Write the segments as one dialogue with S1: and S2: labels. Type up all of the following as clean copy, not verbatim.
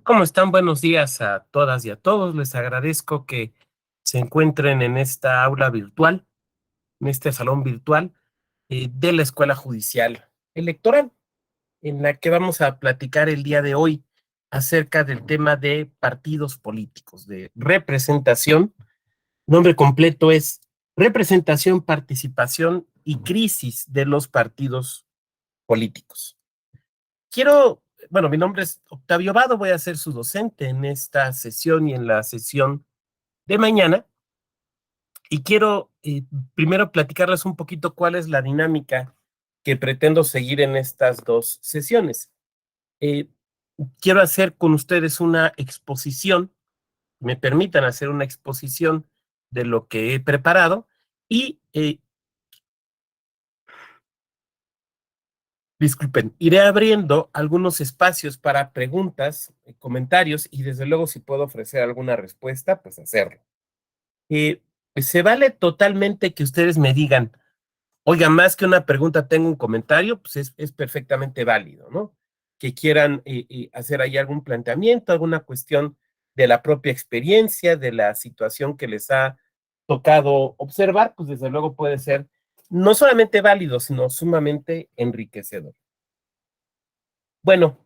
S1: ¿Cómo están? Buenos días a todas y a todos. Les agradezco que se encuentren en esta aula virtual, en este salón virtual de la Escuela Judicial Electoral, en la que vamos a platicar el día de hoy acerca del tema de partidos políticos, de representación. Nombre completo es Representación, Participación y Crisis de los Partidos Políticos. Mi nombre es Octavio Vado, voy a ser su docente en esta sesión y en la sesión de mañana. Y quiero primero platicarles un poquito cuál es la dinámica que pretendo seguir en estas dos sesiones. Eh, Quiero hacer con ustedes una exposición, me permitan hacer una exposición de lo que he preparado y disculpen, iré abriendo algunos espacios para preguntas, comentarios y desde luego si puedo ofrecer alguna respuesta, pues hacerlo. Eh, Se vale totalmente que ustedes me digan, oiga, más que una pregunta, tengo un comentario, pues es perfectamente válido, ¿no? Que quieran hacer ahí algún planteamiento, alguna cuestión de la propia experiencia, de la situación que les ha tocado observar, pues desde luego puede ser no solamente válido, sino sumamente enriquecedor. Bueno,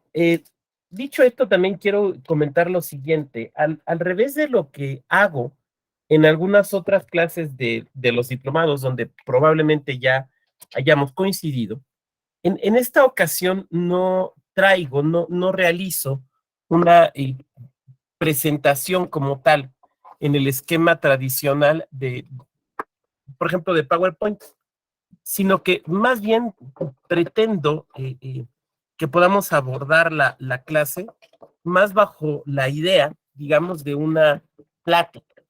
S1: dicho esto, también quiero comentar lo siguiente. Al revés de lo que hago en algunas otras clases de los diplomados, donde probablemente ya hayamos coincidido, en esta ocasión no traigo, no realizo una presentación como tal en el esquema tradicional por ejemplo, de PowerPoint, sino que más bien pretendo que podamos abordar la clase más bajo la idea, digamos, de una plática,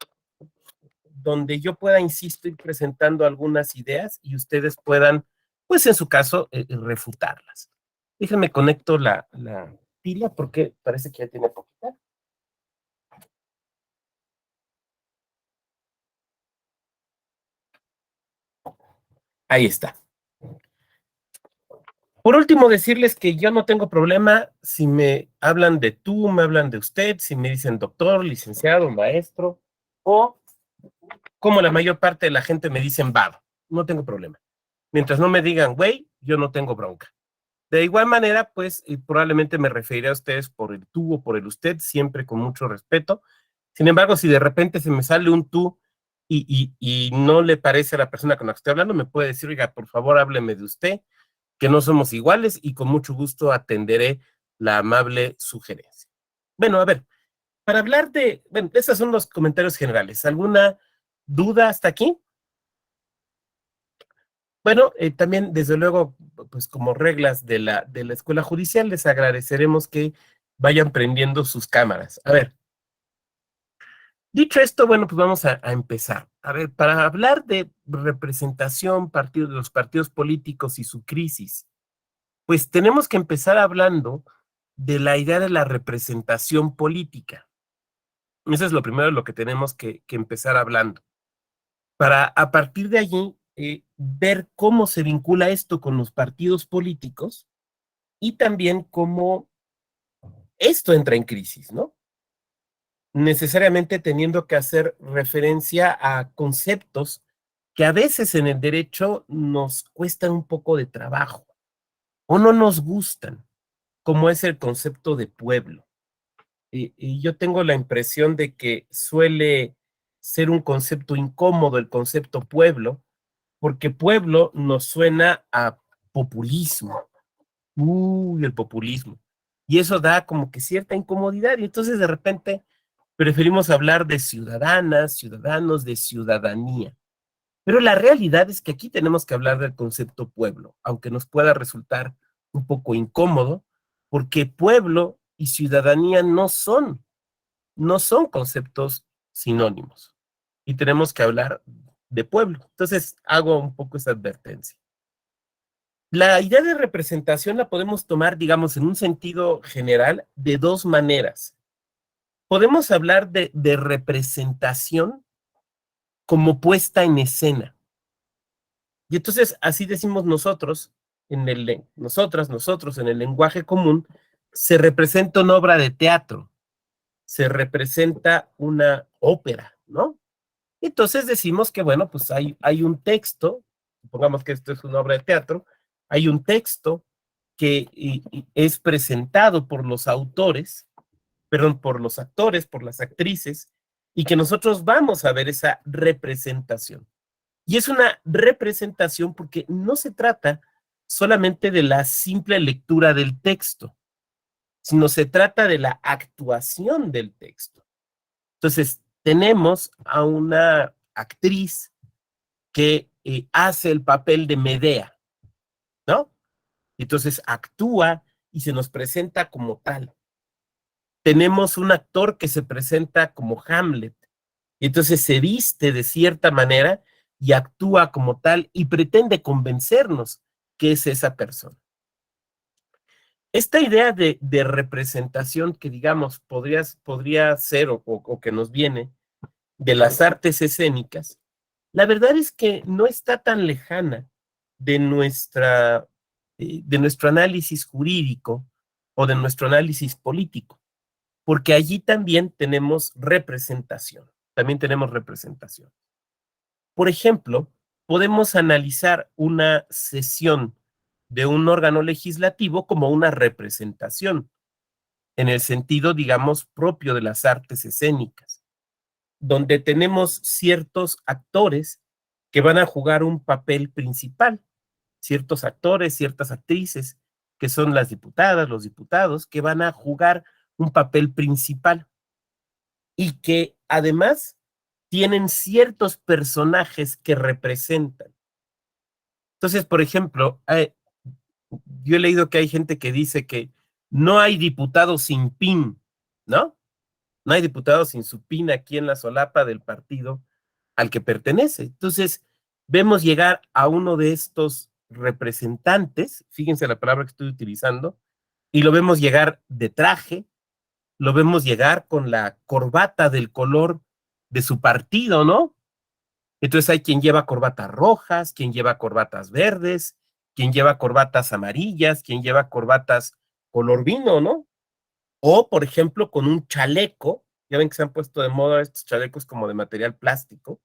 S1: donde yo pueda, insisto, ir presentando algunas ideas y ustedes puedan, pues en su caso, refutarlas. Déjenme conecto la pila porque parece que ya tiene poquita. Ahí está. Por último, decirles que yo no tengo problema si me hablan de tú, me hablan de usted, si me dicen doctor, licenciado, maestro, o como la mayor parte de la gente me dicen Vado. No tengo problema. Mientras no me digan güey, yo no tengo bronca. De igual manera, pues probablemente me referiré a ustedes por el tú o por el usted, siempre con mucho respeto. Sin embargo, si de repente se me sale un tú y no le parece a la persona con la que estoy hablando, me puede decir, oiga, por favor, hábleme de usted, que no somos iguales y con mucho gusto atenderé la amable sugerencia. Bueno, a ver, para hablar bueno, esos son los comentarios generales. ¿Alguna duda hasta aquí? Bueno, también, desde luego, pues como reglas de la escuela judicial, les agradeceremos que vayan prendiendo sus cámaras. A ver, dicho esto, bueno, pues vamos a empezar. A ver, para hablar de representación de los partidos políticos y su crisis, pues tenemos que empezar hablando de la idea de la representación política. Eso es lo primero de lo que tenemos que empezar hablando. Para a partir de allí ver cómo se vincula esto con los partidos políticos y también cómo esto entra en crisis, ¿no? Necesariamente teniendo que hacer referencia a conceptos que a veces en el derecho nos cuestan un poco de trabajo o no nos gustan, como es el concepto de pueblo. Y yo tengo la impresión de que suele ser un concepto incómodo el concepto pueblo, porque pueblo nos suena a populismo. Uy, el populismo. Y eso da como que cierta incomodidad y entonces de repente preferimos hablar de ciudadanas, ciudadanos, de ciudadanía. Pero la realidad es que aquí tenemos que hablar del concepto pueblo, aunque nos pueda resultar un poco incómodo, porque pueblo y ciudadanía no son conceptos sinónimos. Y tenemos que hablar de pueblo. Entonces hago un poco esa advertencia. La idea de representación la podemos tomar, digamos, en un sentido general de dos maneras. Podemos hablar de representación como puesta en escena. Y entonces así decimos nosotros, nosotros en el lenguaje común, se representa una obra de teatro. se representa una ópera, ¿no? Entonces decimos que, bueno, pues hay un texto, supongamos que esto es una obra de teatro, hay un texto que es presentado por los autores, perdón, por los actores, por las actrices, y que nosotros vamos a ver esa representación. Y es una representación porque no se trata solamente de la simple lectura del texto, sino se trata de la actuación del texto. Entonces, tenemos a una actriz que hace el papel de Medea, ¿no? Entonces actúa y se nos presenta como tal. Tenemos un actor que se presenta como Hamlet, y entonces se viste de cierta manera y actúa como tal y pretende convencernos que es esa persona. Esta idea de representación que, digamos, podría ser o que nos viene de las artes escénicas, la verdad es que no está tan lejana de de nuestro análisis jurídico o de nuestro análisis político, porque allí también tenemos representación, también tenemos representación. Por ejemplo, podemos analizar una sesión de un órgano legislativo como una representación, en el sentido, digamos, propio de las artes escénicas, donde tenemos ciertos actores que van a jugar un papel principal, ciertos actores, ciertas actrices, que son las diputadas, los diputados, que van a jugar un papel principal y que además tienen ciertos personajes que representan. Entonces, por ejemplo, yo he leído que hay gente que dice que no hay diputado sin PIN, ¿no? No hay diputado sin su PIN aquí en la solapa del partido al que pertenece. Entonces, vemos llegar a uno de estos representantes, fíjense la palabra que estoy utilizando, y lo vemos llegar de traje, lo vemos llegar con la corbata del color de su partido, ¿no? Entonces hay quien lleva corbatas rojas, quien lleva corbatas verdes, quien lleva corbatas amarillas, quien lleva corbatas color vino, ¿no? O, por ejemplo, con un chaleco, ya ven que se han puesto de moda estos chalecos como de material plástico,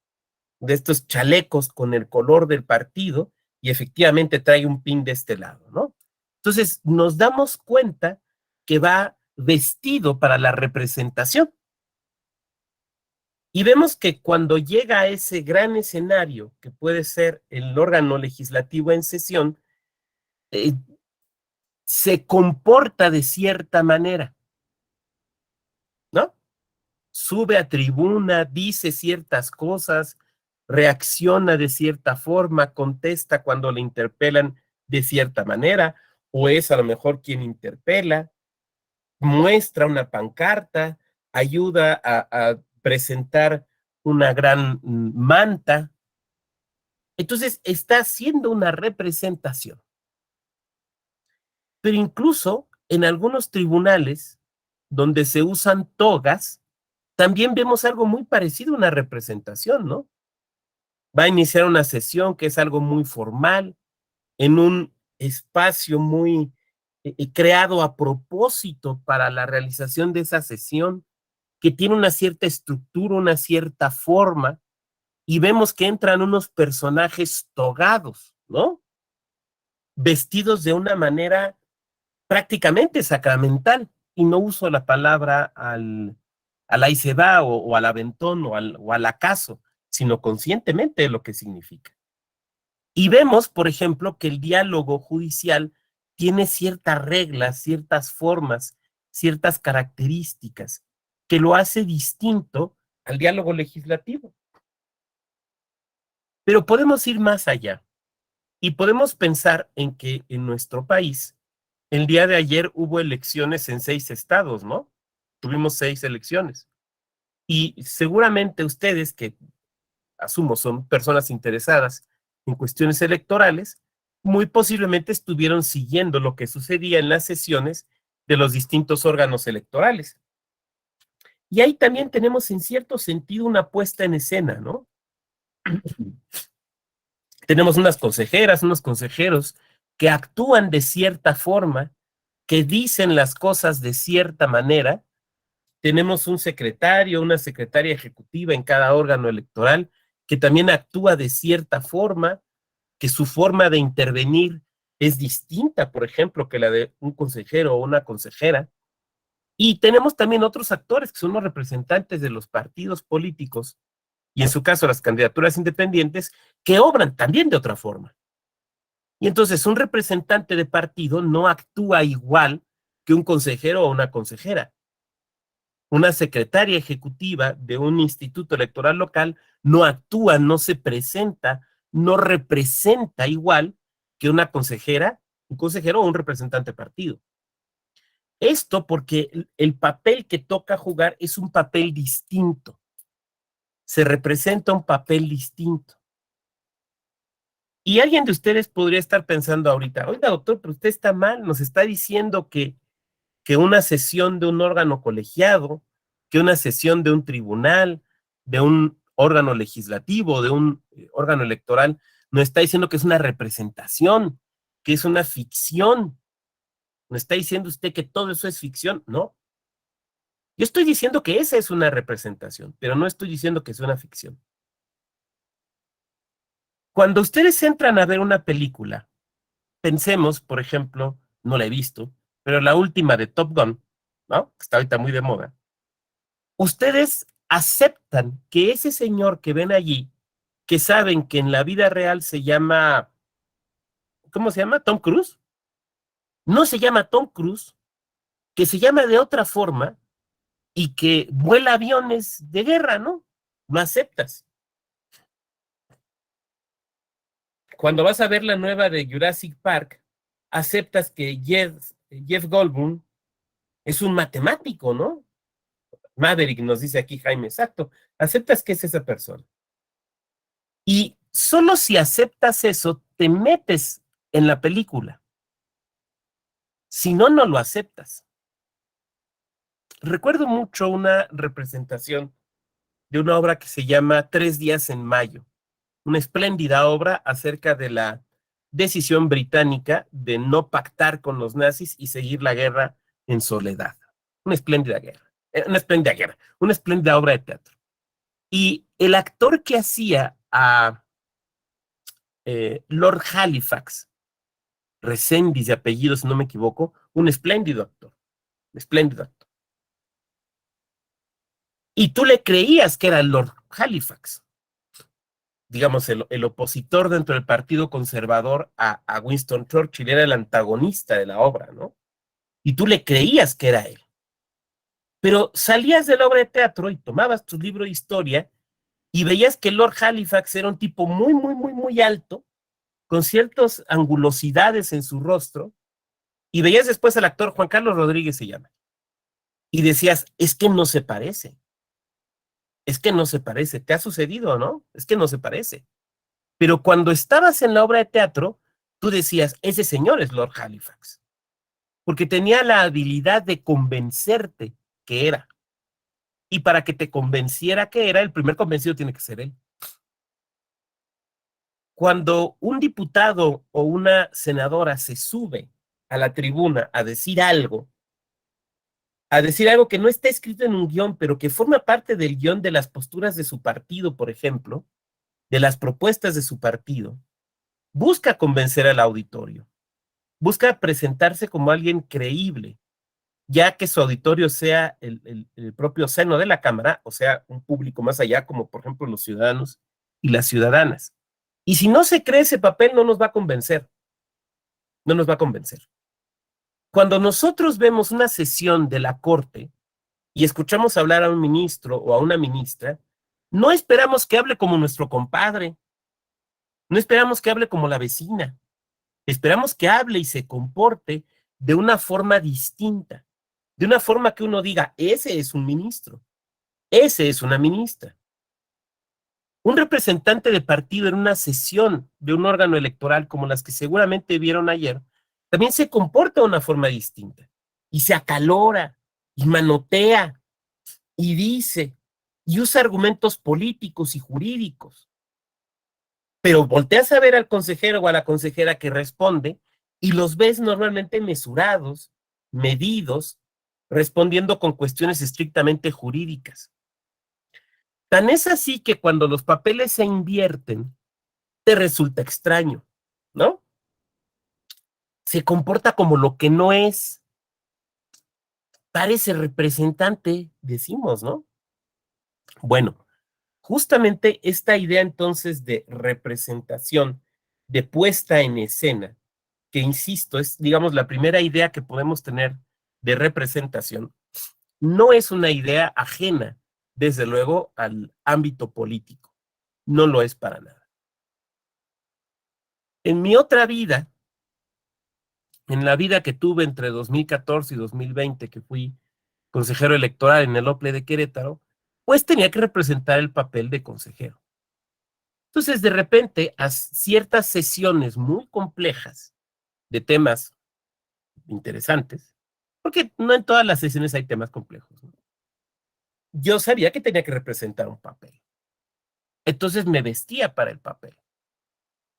S1: de estos chalecos con el color del partido, y efectivamente trae un pin de este lado, ¿no? Entonces, nos damos cuenta que va vestido para la representación. Y vemos que cuando llega a ese gran escenario, que puede ser el órgano legislativo en sesión, eh, se comporta de cierta manera, ¿no? Sube a tribuna, dice ciertas cosas, reacciona de cierta forma, contesta cuando le interpelan de cierta manera, o es a lo mejor quien interpela, muestra una pancarta, ayuda a presentar una gran manta. Entonces está haciendo una representación. Pero incluso en algunos tribunales donde se usan togas, también vemos algo muy parecido a una representación, ¿no? Va a iniciar una sesión que es algo muy formal, en un espacio muy creado a propósito para la realización de esa sesión, que tiene una cierta estructura, una cierta forma, y vemos que entran unos personajes togados, ¿no? Vestidos de una manera prácticamente sacramental, y no uso la palabra al ahí se va o al aventón o al acaso, sino conscientemente de lo que significa. Y vemos, por ejemplo, que el diálogo judicial tiene ciertas reglas, ciertas formas, ciertas características que lo hace distinto al diálogo legislativo. Pero podemos ir más allá y podemos pensar en que en nuestro país, el día de ayer hubo elecciones en 6 estados, ¿no? Tuvimos 6 elecciones. Y seguramente ustedes, que asumo son personas interesadas en cuestiones electorales, muy posiblemente estuvieron siguiendo lo que sucedía en las sesiones de los distintos órganos electorales. Y ahí también tenemos en cierto sentido una puesta en escena, ¿no? Tenemos unas consejeras, unos consejeros que actúan de cierta forma, que dicen las cosas de cierta manera, tenemos un secretario, una secretaria ejecutiva en cada órgano electoral que también actúa de cierta forma, que su forma de intervenir es distinta, por ejemplo, que la de un consejero o una consejera. Y tenemos también otros actores que son los representantes de los partidos políticos y en su caso las candidaturas independientes que obran también de otra forma. Y entonces un representante de partido no actúa igual que un consejero o una consejera. Una secretaria ejecutiva de un instituto electoral local no actúa, no se presenta, no representa igual que una consejera, un consejero o un representante de partido. Esto porque el papel que toca jugar es un papel distinto. Se representa un papel distinto. Y alguien de ustedes podría estar pensando ahorita, oiga, doctor, pero usted está mal, nos está diciendo que una sesión de un órgano colegiado, que una sesión de un tribunal, de un órgano legislativo, de un órgano electoral, nos está diciendo que es una representación, que es una ficción. ¿No está diciendo usted que todo eso es ficción? No. Yo estoy diciendo que esa es una representación, pero no estoy diciendo que es una ficción. Cuando ustedes entran a ver una película, pensemos, por ejemplo, no la he visto, pero la última de Top Gun, ¿no? Que está ahorita muy de moda. Ustedes aceptan que ese señor que ven allí, que saben que en la vida real se llama, ¿cómo se llama? Tom Cruise. No se llama Tom Cruise, que se llama de otra forma y que vuela aviones de guerra, ¿no? Lo aceptas. Cuando vas a ver la nueva de Jurassic Park, aceptas que Jeff Goldblum es un matemático, ¿no? Maverick nos dice aquí Jaime, exacto. Aceptas que es esa persona. Y solo si aceptas eso, te metes en la película. Si no, no lo aceptas. Recuerdo mucho una representación de una obra que se llama Tres días en mayo, una espléndida obra acerca de la decisión británica de no pactar con los nazis y seguir la guerra en soledad. Una espléndida guerra, una espléndida obra de teatro. Y el actor que hacía a Lord Halifax, Resendiz de apellido, si no me equivoco, un espléndido actor, un espléndido actor. Y tú le creías que era Lord Halifax, digamos, el opositor dentro del Partido Conservador a Winston Churchill, era el antagonista de la obra, ¿no? Y tú le creías que era él. Pero salías de la obra de teatro y tomabas tu libro de historia y veías que Lord Halifax era un tipo muy, muy, muy, muy alto, con ciertas angulosidades en su rostro, y veías después al actor Juan Carlos Rodríguez se llama, y decías, es que no se parece, es que no se parece, ¿te ha sucedido, no? Es que no se parece. Pero cuando estabas en la obra de teatro, tú decías, ese señor es Lord Halifax, porque tenía la habilidad de convencerte que era. Y para que te convenciera que era, el primer convencido tiene que ser él. Cuando un diputado o una senadora se sube a la tribuna a decir algo que no está escrito en un guión, pero que forma parte del guión de las posturas de su partido, por ejemplo, de las propuestas de su partido, busca convencer al auditorio, busca presentarse como alguien creíble, ya que su auditorio sea el propio seno de la Cámara, o sea, un público más allá, como por ejemplo los ciudadanos y las ciudadanas. Y si no se cree ese papel, no nos va a convencer, no nos va a convencer. Cuando nosotros vemos una sesión de la Corte y escuchamos hablar a un ministro o a una ministra, no esperamos que hable como nuestro compadre, no esperamos que hable como la vecina, esperamos que hable y se comporte de una forma distinta, de una forma que uno diga, ese es un ministro, ese es una ministra. Un representante de partido en una sesión de un órgano electoral como las que seguramente vieron ayer, también se comporta de una forma distinta y se acalora y manotea y dice y usa argumentos políticos y jurídicos. Pero volteas a ver al consejero o a la consejera que responde y los ves normalmente mesurados, medidos, respondiendo con cuestiones estrictamente jurídicas. Tan es así que cuando los papeles se invierten, te resulta extraño, ¿no? Se comporta como lo que no es, parece representante, decimos, ¿no? Bueno, justamente esta idea entonces de representación, de puesta en escena, que insisto, es, digamos, la primera idea que podemos tener de representación, no es una idea ajena, desde luego, al ámbito político. No lo es para nada. En mi otra vida, en la vida que tuve entre 2014 y 2020, que fui consejero electoral en el OPLE de Querétaro, pues tenía que representar el papel de consejero. Entonces, de repente, a ciertas sesiones muy complejas de temas interesantes, porque no en todas las sesiones hay temas complejos, ¿no? Yo sabía que tenía que representar un papel. Entonces me vestía para el papel.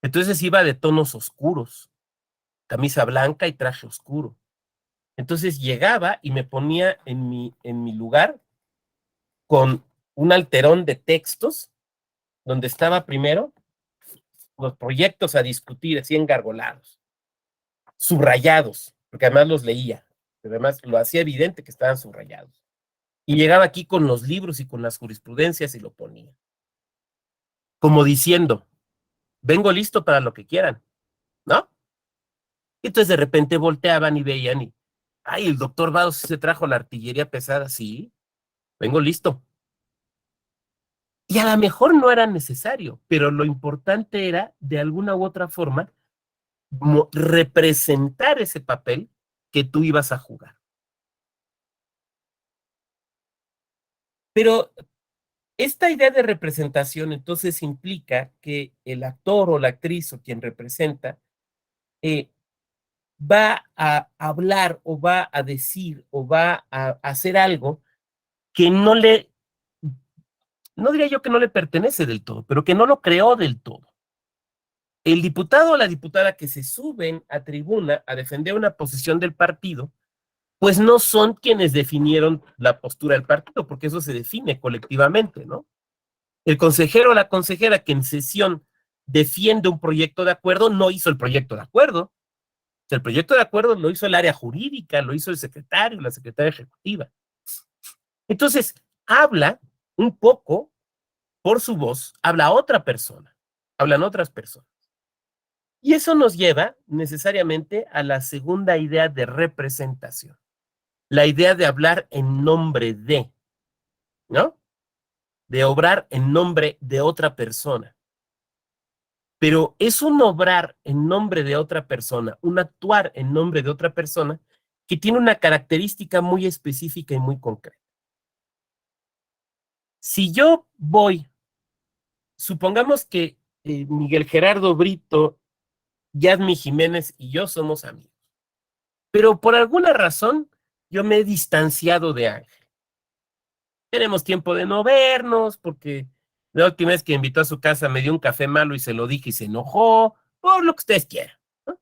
S1: Entonces iba de tonos oscuros, camisa blanca y traje oscuro. Entonces llegaba y me ponía en mi lugar con un alterón de textos, donde estaba primero los proyectos a discutir, así engargolados, subrayados, porque además los leía, pero además lo hacía evidente que estaban subrayados. Y llegaba aquí con los libros y con las jurisprudencias y lo ponía. Como diciendo, vengo listo para lo que quieran, ¿no? Y entonces de repente volteaban y veían y, ay, el doctor Vado se trajo la artillería pesada, sí, vengo listo. Y a lo mejor no era necesario, pero lo importante era, de alguna u otra forma, representar ese papel que tú ibas a jugar. Pero esta idea de representación entonces implica que el actor o la actriz o quien representa eh, va a hablar o va a decir o va a hacer algo que no diría yo que no le pertenece del todo, pero que no lo creó del todo. El diputado o la diputada que se suben a tribuna a defender una posición del partido, pues no son quienes definieron la postura del partido, porque eso se define colectivamente, ¿no? El consejero o la consejera que en sesión defiende un proyecto de acuerdo no hizo el proyecto de acuerdo. El proyecto de acuerdo lo hizo el área jurídica, lo hizo el secretario, la secretaria ejecutiva. Entonces, habla un poco por su voz, habla otra persona, hablan otras personas. Y eso nos lleva necesariamente a la segunda idea de representación, la idea de hablar en nombre de, ¿no? De obrar en nombre de otra persona. Pero es un obrar en nombre de otra persona, un actuar en nombre de otra persona que tiene una característica muy específica y muy concreta. Si yo voy, supongamos que Miguel Gerardo Brito, Yadmi Jiménez y yo somos amigos, pero por alguna razón yo me he distanciado de Ángel. Tenemos tiempo de no vernos porque la última vez que invitó a su casa me dio un café malo y se lo dije y se enojó, por lo que ustedes quieran, ¿no?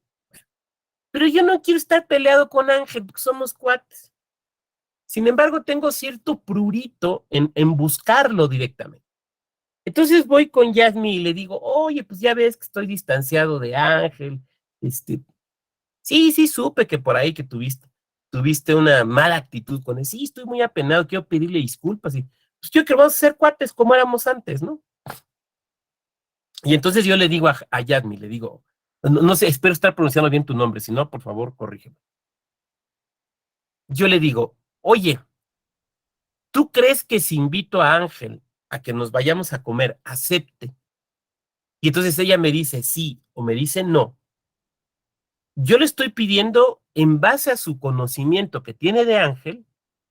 S1: Pero yo no quiero estar peleado con Ángel porque somos cuates. Sin embargo, tengo cierto prurito en buscarlo directamente. Entonces voy con Yasmi y le digo, oye, pues ya ves que estoy distanciado de Ángel. Este, sí, sí, supe que por ahí que tuviste una mala actitud con él. Sí, estoy muy apenado, quiero pedirle disculpas. Y pues yo creo que vamos a ser cuates como éramos antes, ¿no? Y entonces yo le digo a Yasmi, le digo, no sé, espero estar pronunciando bien tu nombre, si no, por favor, corrígeme. Yo le digo, oye, ¿tú crees que si invito a Ángel a que nos vayamos a comer, acepte? Y entonces ella me dice sí o me dice no. Yo le estoy pidiendo, en base a su conocimiento que tiene de Ángel,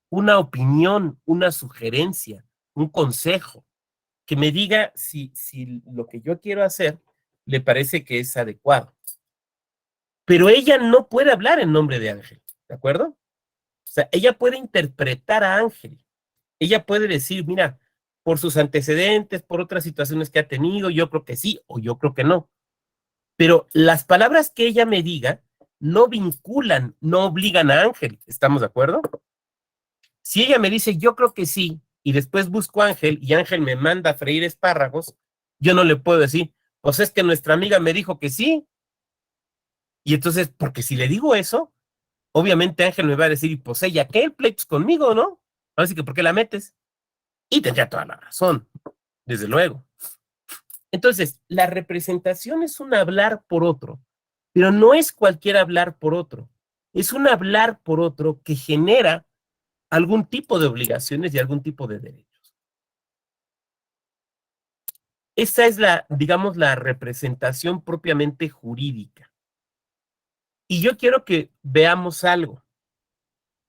S1: una opinión, una sugerencia, un consejo, que me diga si lo que yo quiero hacer le parece que es adecuado. Pero ella no puede hablar en nombre de Ángel, ¿de acuerdo? O sea, ella puede interpretar a Ángel. Ella puede decir, mira, por sus antecedentes, por otras situaciones que ha tenido, yo creo que sí o yo creo que no. Pero las palabras que ella me diga no vinculan, no obligan a Ángel. ¿Estamos de acuerdo? Si ella me dice, yo creo que sí, y después busco a Ángel y Ángel me manda a freír espárragos, yo no le puedo decir, pues es que nuestra amiga me dijo que sí. Y entonces, porque si le digo eso, obviamente Ángel me va a decir, pues ella, ¿qué? El pleito es conmigo, ¿no? Así que, ¿por qué la metes? Y tendría toda la razón, desde luego. Entonces, la representación es un hablar por otro, pero no es cualquier hablar por otro. Es un hablar por otro que genera algún tipo de obligaciones y algún tipo de derechos. Esa es la, digamos, la representación propiamente jurídica. Y yo quiero que veamos algo.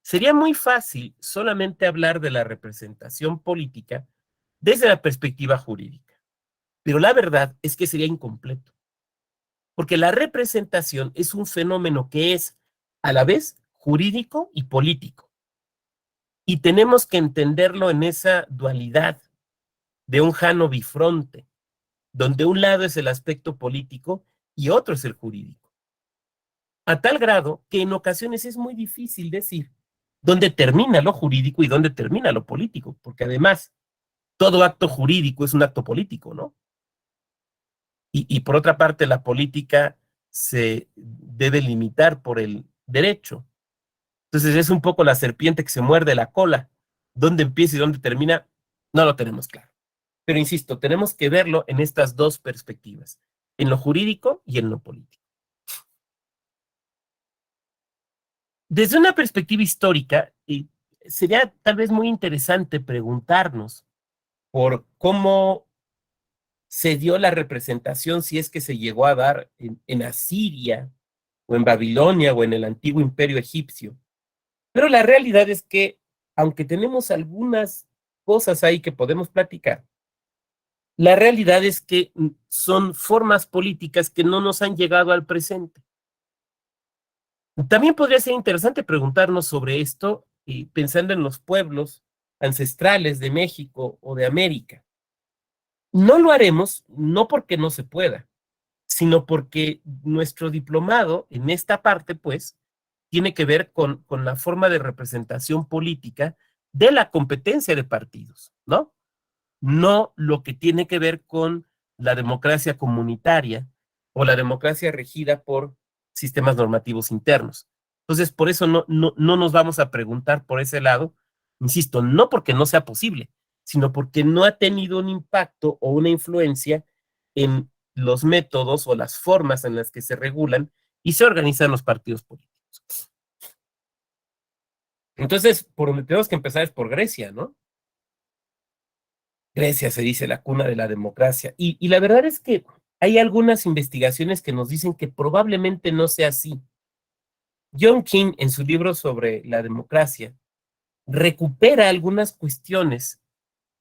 S1: Sería muy fácil solamente hablar de la representación política desde la perspectiva jurídica, pero la verdad es que sería incompleto, porque la representación es un fenómeno que es a la vez jurídico y político, y tenemos que entenderlo en esa dualidad de un Jano bifronte, donde un lado es el aspecto político y otro es el jurídico. A tal grado que en ocasiones es muy difícil decir dónde termina lo jurídico y dónde termina lo político, porque además todo acto jurídico es un acto político, ¿no? Y por otra parte, la política se debe limitar por el derecho. Entonces es un poco la serpiente que se muerde la cola. ¿Dónde empieza y dónde termina? No lo tenemos claro. Pero insisto, tenemos que verlo en estas dos perspectivas, en lo jurídico y en lo político. Desde una perspectiva histórica, sería tal vez muy interesante preguntarnos por cómo se dio la representación, si es que se llegó a dar en Asiria, o en Babilonia, o en el antiguo imperio egipcio. Pero la realidad es que, aunque tenemos algunas cosas ahí que podemos platicar, la realidad es que son formas políticas que no nos han llegado al presente. También podría ser interesante preguntarnos sobre esto, pensando en los pueblos ancestrales de México o de América. No lo haremos, no porque no se pueda, sino porque nuestro diplomado en esta parte, pues, tiene que ver con la forma de representación política de la competencia de partidos, ¿no? No lo que tiene que ver con la democracia comunitaria o la democracia regida por sistemas normativos internos. Entonces, por eso no nos vamos a preguntar por ese lado, insisto, no porque no sea posible, sino porque no ha tenido un impacto o una influencia en los métodos o las formas en las que se regulan y se organizan los partidos políticos. Entonces, por donde tenemos que empezar es por Grecia, ¿no? Grecia se dice la cuna de la democracia. Y la verdad es que hay algunas investigaciones que nos dicen que probablemente no sea así. John King, en su libro sobre la democracia, recupera algunas cuestiones,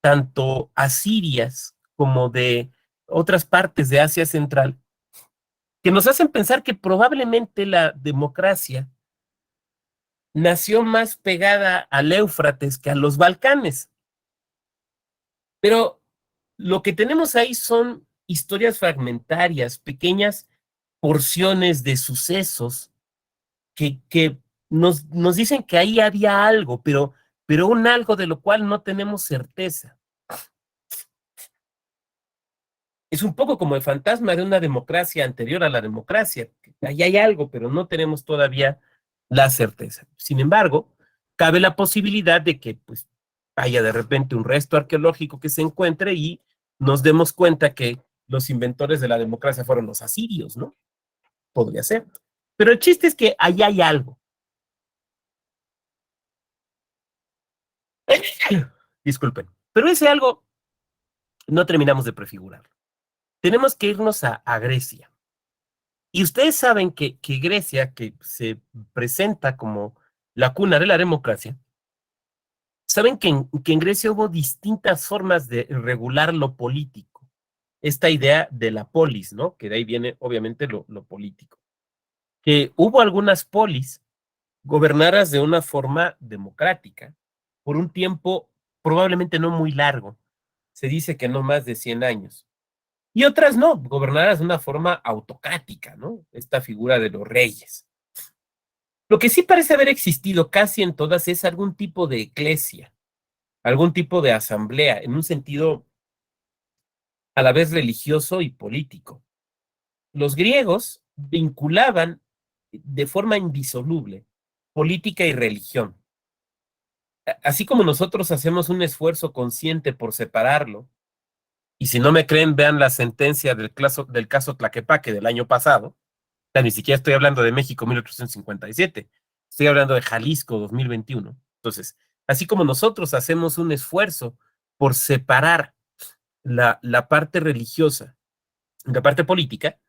S1: tanto asirias como de otras partes de Asia Central, que nos hacen pensar que probablemente la democracia nació más pegada al Éufrates que a los Balcanes. Pero lo que tenemos ahí son historias fragmentarias, pequeñas porciones de sucesos que nos dicen que ahí había algo, pero un algo de lo cual no tenemos certeza. Es un poco como el fantasma de una democracia anterior a la democracia. Ahí hay algo, pero no tenemos todavía la certeza. Sin embargo, cabe la posibilidad de que pues, haya de repente un resto arqueológico que se encuentre y nos demos cuenta que los inventores de la democracia fueron los asirios, ¿no? Podría ser. Pero el chiste es que ahí hay algo. Disculpen. Pero ese algo no terminamos de prefigurar. Tenemos que irnos a Grecia. Y ustedes saben que Grecia, que se presenta como la cuna de la democracia, saben que en Grecia hubo distintas formas de regular lo político. Esta idea de la polis, ¿no? Que de ahí viene obviamente lo político. Que hubo algunas polis gobernadas de una forma democrática por un tiempo probablemente no muy largo. Se dice que no más de 100 años. Y otras no, gobernadas de una forma autocrática, ¿no? Esta figura de los reyes. Lo que sí parece haber existido casi en todas es algún tipo de eclesia, algún tipo de asamblea, en un sentido a la vez religioso y político. Los griegos vinculaban de forma indisoluble política y religión. Así como nosotros hacemos un esfuerzo consciente por separarlo, y si no me creen, vean la sentencia del caso Tlaquepaque del año pasado. O sea, ni siquiera estoy hablando de México 1857, estoy hablando de Jalisco 2021. Entonces, así como nosotros hacemos un esfuerzo por separar la parte religiosa de la parte política,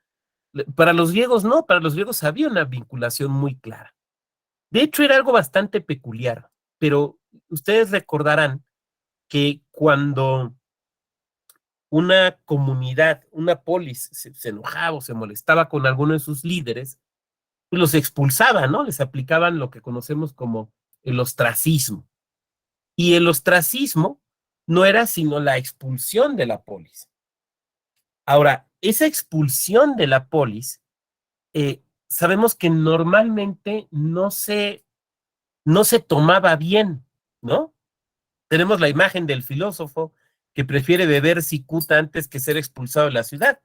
S1: para los griegos no, para los griegos había una vinculación muy clara. De hecho, era algo bastante peculiar, pero ustedes recordarán que cuando una comunidad, una polis, se enojaba o se molestaba con alguno de sus líderes, pues los expulsaban, ¿no? Les aplicaban lo que conocemos como el ostracismo. Y el ostracismo no era sino la expulsión de la polis. Ahora, esa expulsión de la polis, sabemos que normalmente no se tomaba bien, ¿no? Tenemos la imagen del filósofo que prefiere beber cicuta antes que ser expulsado de la ciudad.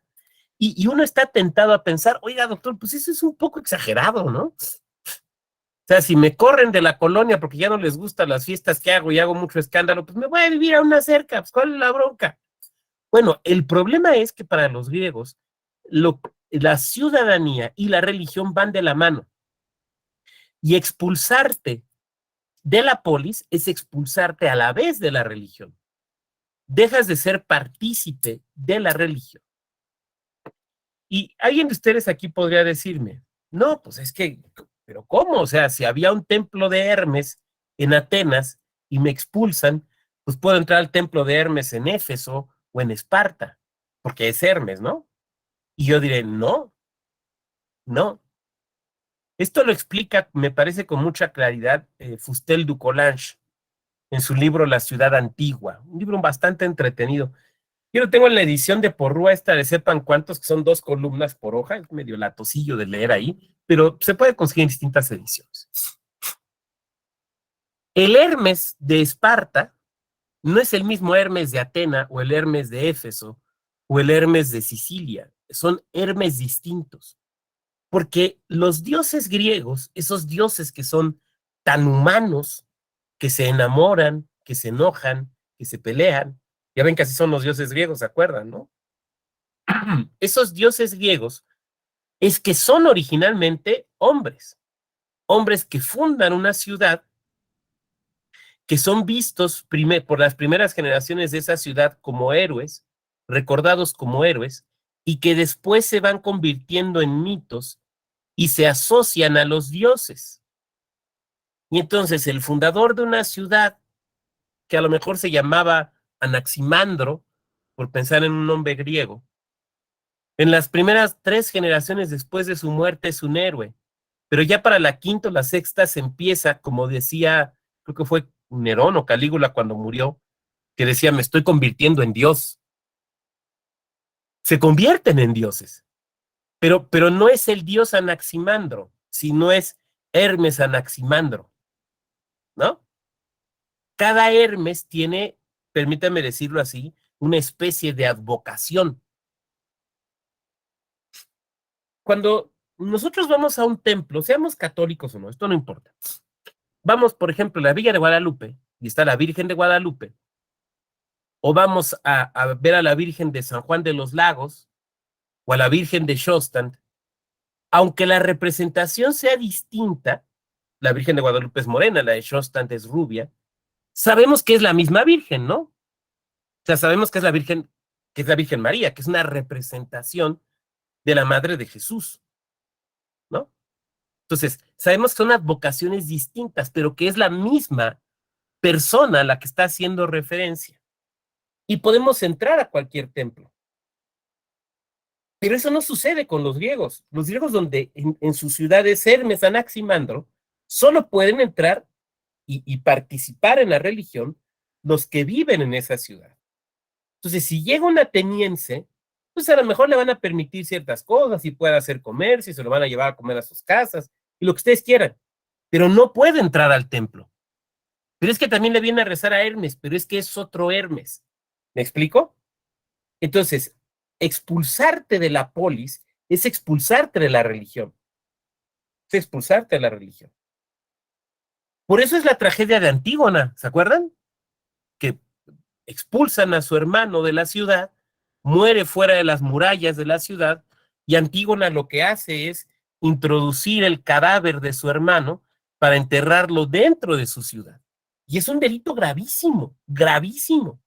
S1: Y uno está tentado a pensar, oiga, doctor, pues eso es un poco exagerado, ¿no? O sea, si me corren de la colonia porque ya no les gustan las fiestas que hago y hago mucho escándalo, pues me voy a vivir a una cerca, pues ¿cuál es la bronca? Bueno, el problema es que para los griegos, la ciudadanía y la religión van de la mano. Y expulsarte de la polis es expulsarte a la vez de la religión. Dejas de ser partícipe de la religión. Y alguien de ustedes aquí podría decirme, no, pues es que, pero ¿cómo? O sea, si había un templo de Hermes en Atenas y me expulsan, pues puedo entrar al templo de Hermes en Éfeso o en Esparta, porque es Hermes, ¿no? Y yo diré, no, no. Esto lo explica, me parece con mucha claridad, Fustel du Coulanges en su libro La ciudad antigua, un libro bastante entretenido. Yo lo tengo en la edición de Porrúa, esta de sepan cuántos, que son 2 columnas por hoja, es medio latosillo de leer ahí, pero se puede conseguir en distintas ediciones. El Hermes de Esparta no es el mismo Hermes de Atena o el Hermes de Éfeso o el Hermes de Sicilia, son Hermes distintos, porque los dioses griegos, esos dioses que son tan humanos, que se enamoran, que se enojan, que se pelean, ya ven que así son los dioses griegos, ¿se acuerdan, no? Esos dioses griegos es que son originalmente hombres, hombres que fundan una ciudad, que son vistos por las primeras generaciones de esa ciudad como héroes, recordados como héroes, y que después se van convirtiendo en mitos y se asocian a los dioses. Y entonces el fundador de una ciudad, que a lo mejor se llamaba Anaximandro, por pensar en un nombre griego, en las primeras 3 generaciones después de su muerte es un héroe, pero ya para la quinta o la sexta se empieza, como decía, creo que fue Nerón o Calígula cuando murió, que decía, me estoy convirtiendo en Dios. Se convierten en dioses, pero no es el dios Anaximandro, sino es Hermes Anaximandro, ¿no? Cada Hermes tiene, permítame decirlo así, una especie de advocación. Cuando nosotros vamos a un templo, seamos católicos o no, esto no importa. Vamos, por ejemplo, a la Villa de Guadalupe, y está la Virgen de Guadalupe, o vamos a ver a la Virgen de San Juan de los Lagos, o a la Virgen de Shostan, aunque la representación sea distinta, la Virgen de Guadalupe es morena, la de Shostan es rubia, sabemos que es la misma Virgen, ¿no? O sea, sabemos que es la Virgen María, que es una representación de la Madre de Jesús, ¿no? Entonces, sabemos que son advocaciones distintas, pero que es la misma persona a la que está haciendo referencia. Y podemos entrar a cualquier templo. Pero eso no sucede con los griegos. Los griegos, donde en sus ciudades Hermes, Anaximandro, solo pueden entrar y participar en la religión los que viven en esa ciudad. Entonces, si llega un ateniense, pues a lo mejor le van a permitir ciertas cosas y puede hacer comercio y se lo van a llevar a comer a sus casas y lo que ustedes quieran. pero no puede entrar al templo. Pero es que también le viene a rezar a Hermes, pero es que es otro Hermes. ¿Me explico? Entonces, expulsarte de la polis es expulsarte de la religión, es expulsarte de la religión. Por eso es la tragedia de Antígona, ¿se acuerdan? Que expulsan a su hermano de la ciudad, muere fuera de las murallas de la ciudad, y Antígona lo que hace es introducir el cadáver de su hermano para enterrarlo dentro de su ciudad. Y es un delito gravísimo, gravísimo.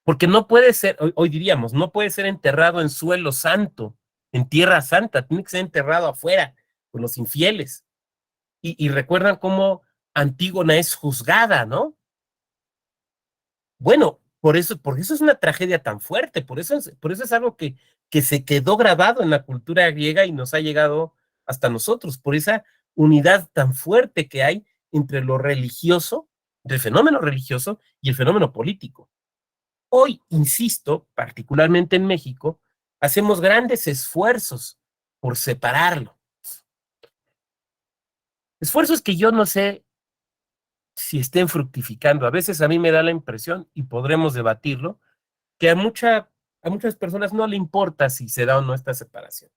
S1: Porque no puede ser, hoy diríamos, no puede ser enterrado en suelo santo, en tierra santa, tiene que ser enterrado afuera, con los infieles. Y recuerdan cómo Antígona es juzgada, ¿no? Bueno, por eso es una tragedia tan fuerte, por eso es algo que se quedó grabado en la cultura griega y nos ha llegado hasta nosotros, por esa unidad tan fuerte que hay entre lo religioso, entre el fenómeno religioso y el fenómeno político. Hoy, insisto, particularmente en México, hacemos grandes esfuerzos por separarlo. Esfuerzos que yo no sé si estén fructificando. A veces a mí me da la impresión, y podremos debatirlo, que a muchas personas no le importa si se da o no esta separación.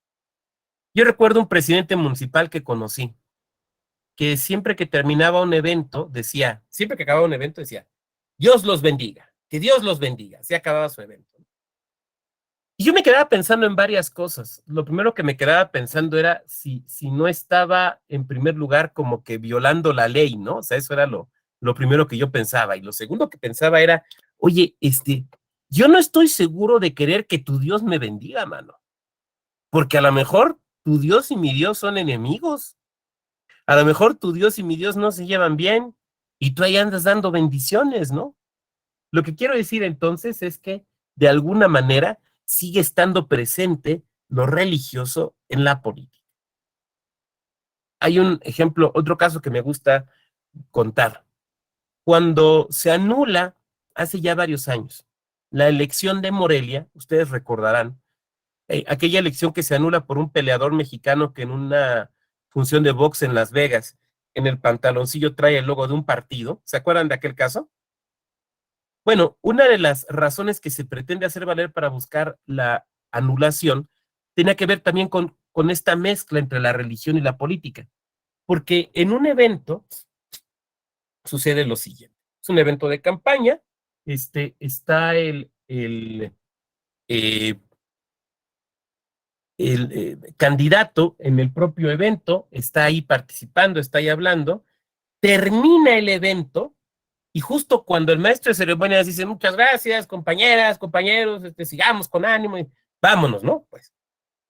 S1: Yo recuerdo un presidente municipal que conocí, que siempre que terminaba un evento, decía, siempre que acababa un evento, decía, Dios los bendiga, que Dios los bendiga, se acababa su evento. Y yo me quedaba pensando en varias cosas. Lo primero que me quedaba pensando era si no estaba en primer lugar como que violando la ley, ¿no? O sea, eso era lo primero que yo pensaba. Y lo segundo que pensaba era, oye, yo no estoy seguro de querer que tu Dios me bendiga, mano. Porque a lo mejor tu Dios y mi Dios son enemigos. A lo mejor tu Dios y mi Dios no se llevan bien y tú ahí andas dando bendiciones, ¿no? Lo que quiero decir entonces es que de alguna manera sigue estando presente lo religioso en la política. Hay un ejemplo, otro caso que me gusta contar. Cuando se anula, hace ya varios años, la elección de Morelia, ustedes recordarán, aquella elección que se anula por un peleador mexicano que en una función de box en Las Vegas, en el pantaloncillo trae el logo de un partido. ¿Se acuerdan de aquel caso? Bueno, una de las razones que se pretende hacer valer para buscar la anulación tenía que ver también con esta mezcla entre la religión y la política, porque en un evento sucede lo siguiente, es un evento de campaña, está eh, el candidato en el propio evento, está ahí participando, está ahí hablando, termina el evento. Y justo cuando el maestro de ceremonias dice, muchas gracias, compañeras, compañeros, sigamos con ánimo y vámonos, ¿no? Pues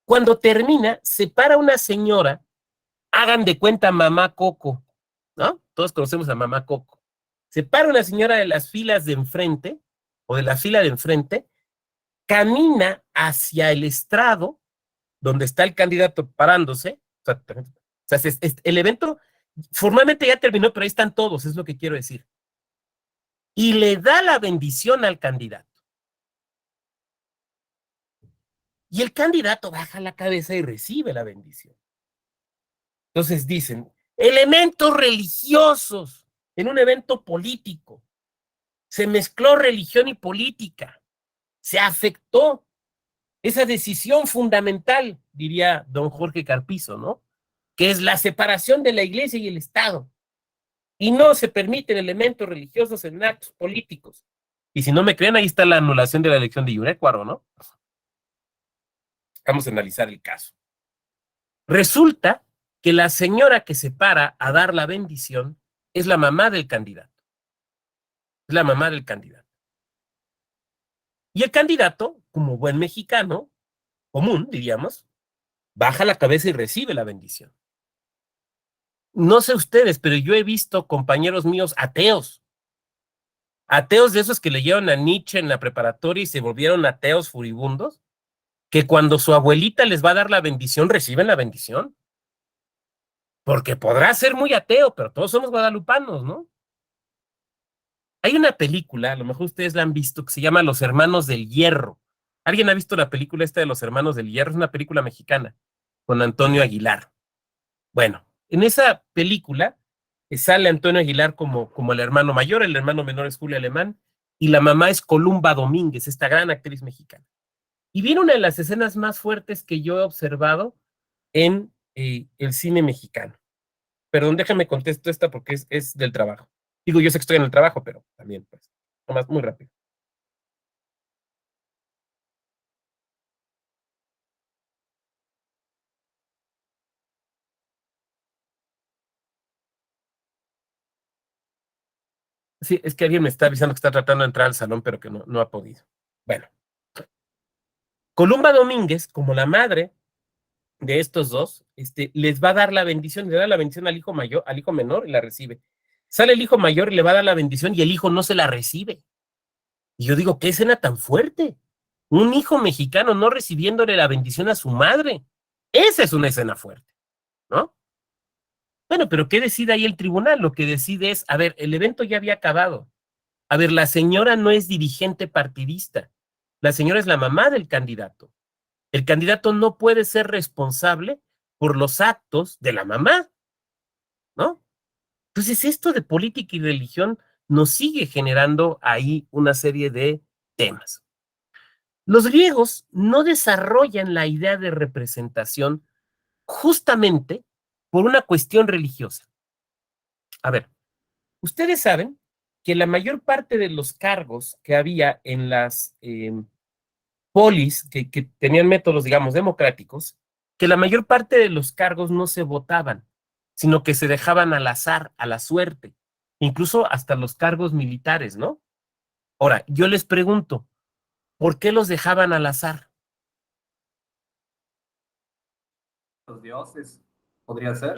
S1: cuando termina, se para una señora, hagan de cuenta mamá Coco, ¿no? Todos conocemos a mamá Coco. Se para una señora de las filas de enfrente, o de la fila de enfrente, camina hacia el estrado, donde está el candidato parándose. El evento formalmente ya terminó, pero ahí están todos, es lo que quiero decir. Y le da la bendición al candidato. Y el candidato baja la cabeza y recibe la bendición. Entonces dicen, elementos religiosos en un evento político. Se mezcló religión y política. Se afectó esa decisión fundamental, diría don Jorge Carpizo, ¿no? Que es la separación de la iglesia y el Estado. Y no se permiten elementos religiosos en actos políticos. Y si no me creen, ahí está la anulación de la elección de Yurecuaro, ¿no? Vamos a analizar el caso. Resulta que la señora que se para a dar la bendición es la mamá del candidato. Es la mamá del candidato. Y el candidato, como buen mexicano, común, diríamos, baja la cabeza y recibe la bendición. No sé ustedes, pero yo he visto compañeros míos ateos. Ateos de esos que leyeron a Nietzsche en la preparatoria y se volvieron ateos furibundos, que cuando su abuelita les va a dar la bendición, reciben la bendición. Porque podrá ser muy ateo, pero todos somos guadalupanos, ¿no? Hay una película, a lo mejor ustedes la han visto, que se llama Los Hermanos del Hierro. ¿Alguien ha visto la película esta de Los Hermanos del Hierro? Es una película mexicana con Antonio Aguilar. Bueno, en esa película sale Antonio Aguilar como el hermano mayor, el hermano menor es Julio Alemán, y la mamá es Columba Domínguez, esta gran actriz mexicana. Y viene una de las escenas más fuertes que yo he observado en el cine mexicano. Perdón, déjame contesto esta porque es del trabajo. Digo, yo sé que estoy en el trabajo, pero también, pues, nomás muy rápido. Sí, es que alguien me está avisando que está tratando de entrar al salón, pero que no ha podido. Bueno, Columba Domínguez, como la madre de estos dos, les va a dar la bendición, le da la bendición al hijo mayor, al hijo menor y la recibe. Sale el hijo mayor y le va a dar la bendición y el hijo no se la recibe. Y yo digo, ¿qué escena tan fuerte? Un hijo mexicano no recibiéndole la bendición a su madre. Esa es una escena fuerte, ¿no? Bueno, pero ¿qué decide ahí el tribunal? Lo que decide es, a ver, el evento ya había acabado. A ver, la señora no es dirigente partidista. La señora es la mamá del candidato. El candidato no puede ser responsable por los actos de la mamá, ¿no? Entonces, esto de política y religión nos sigue generando ahí una serie de temas. Los griegos no desarrollan la idea de representación justamente por una cuestión religiosa. A ver, ustedes saben que la mayor parte de los cargos que había en las polis, que tenían métodos, digamos, democráticos, que la mayor parte de los cargos no se votaban, sino que se dejaban al azar, a la suerte, incluso hasta los cargos militares, ¿no? Ahora, yo les pregunto, ¿por qué los dejaban al azar?
S2: Los dioses, podría ser.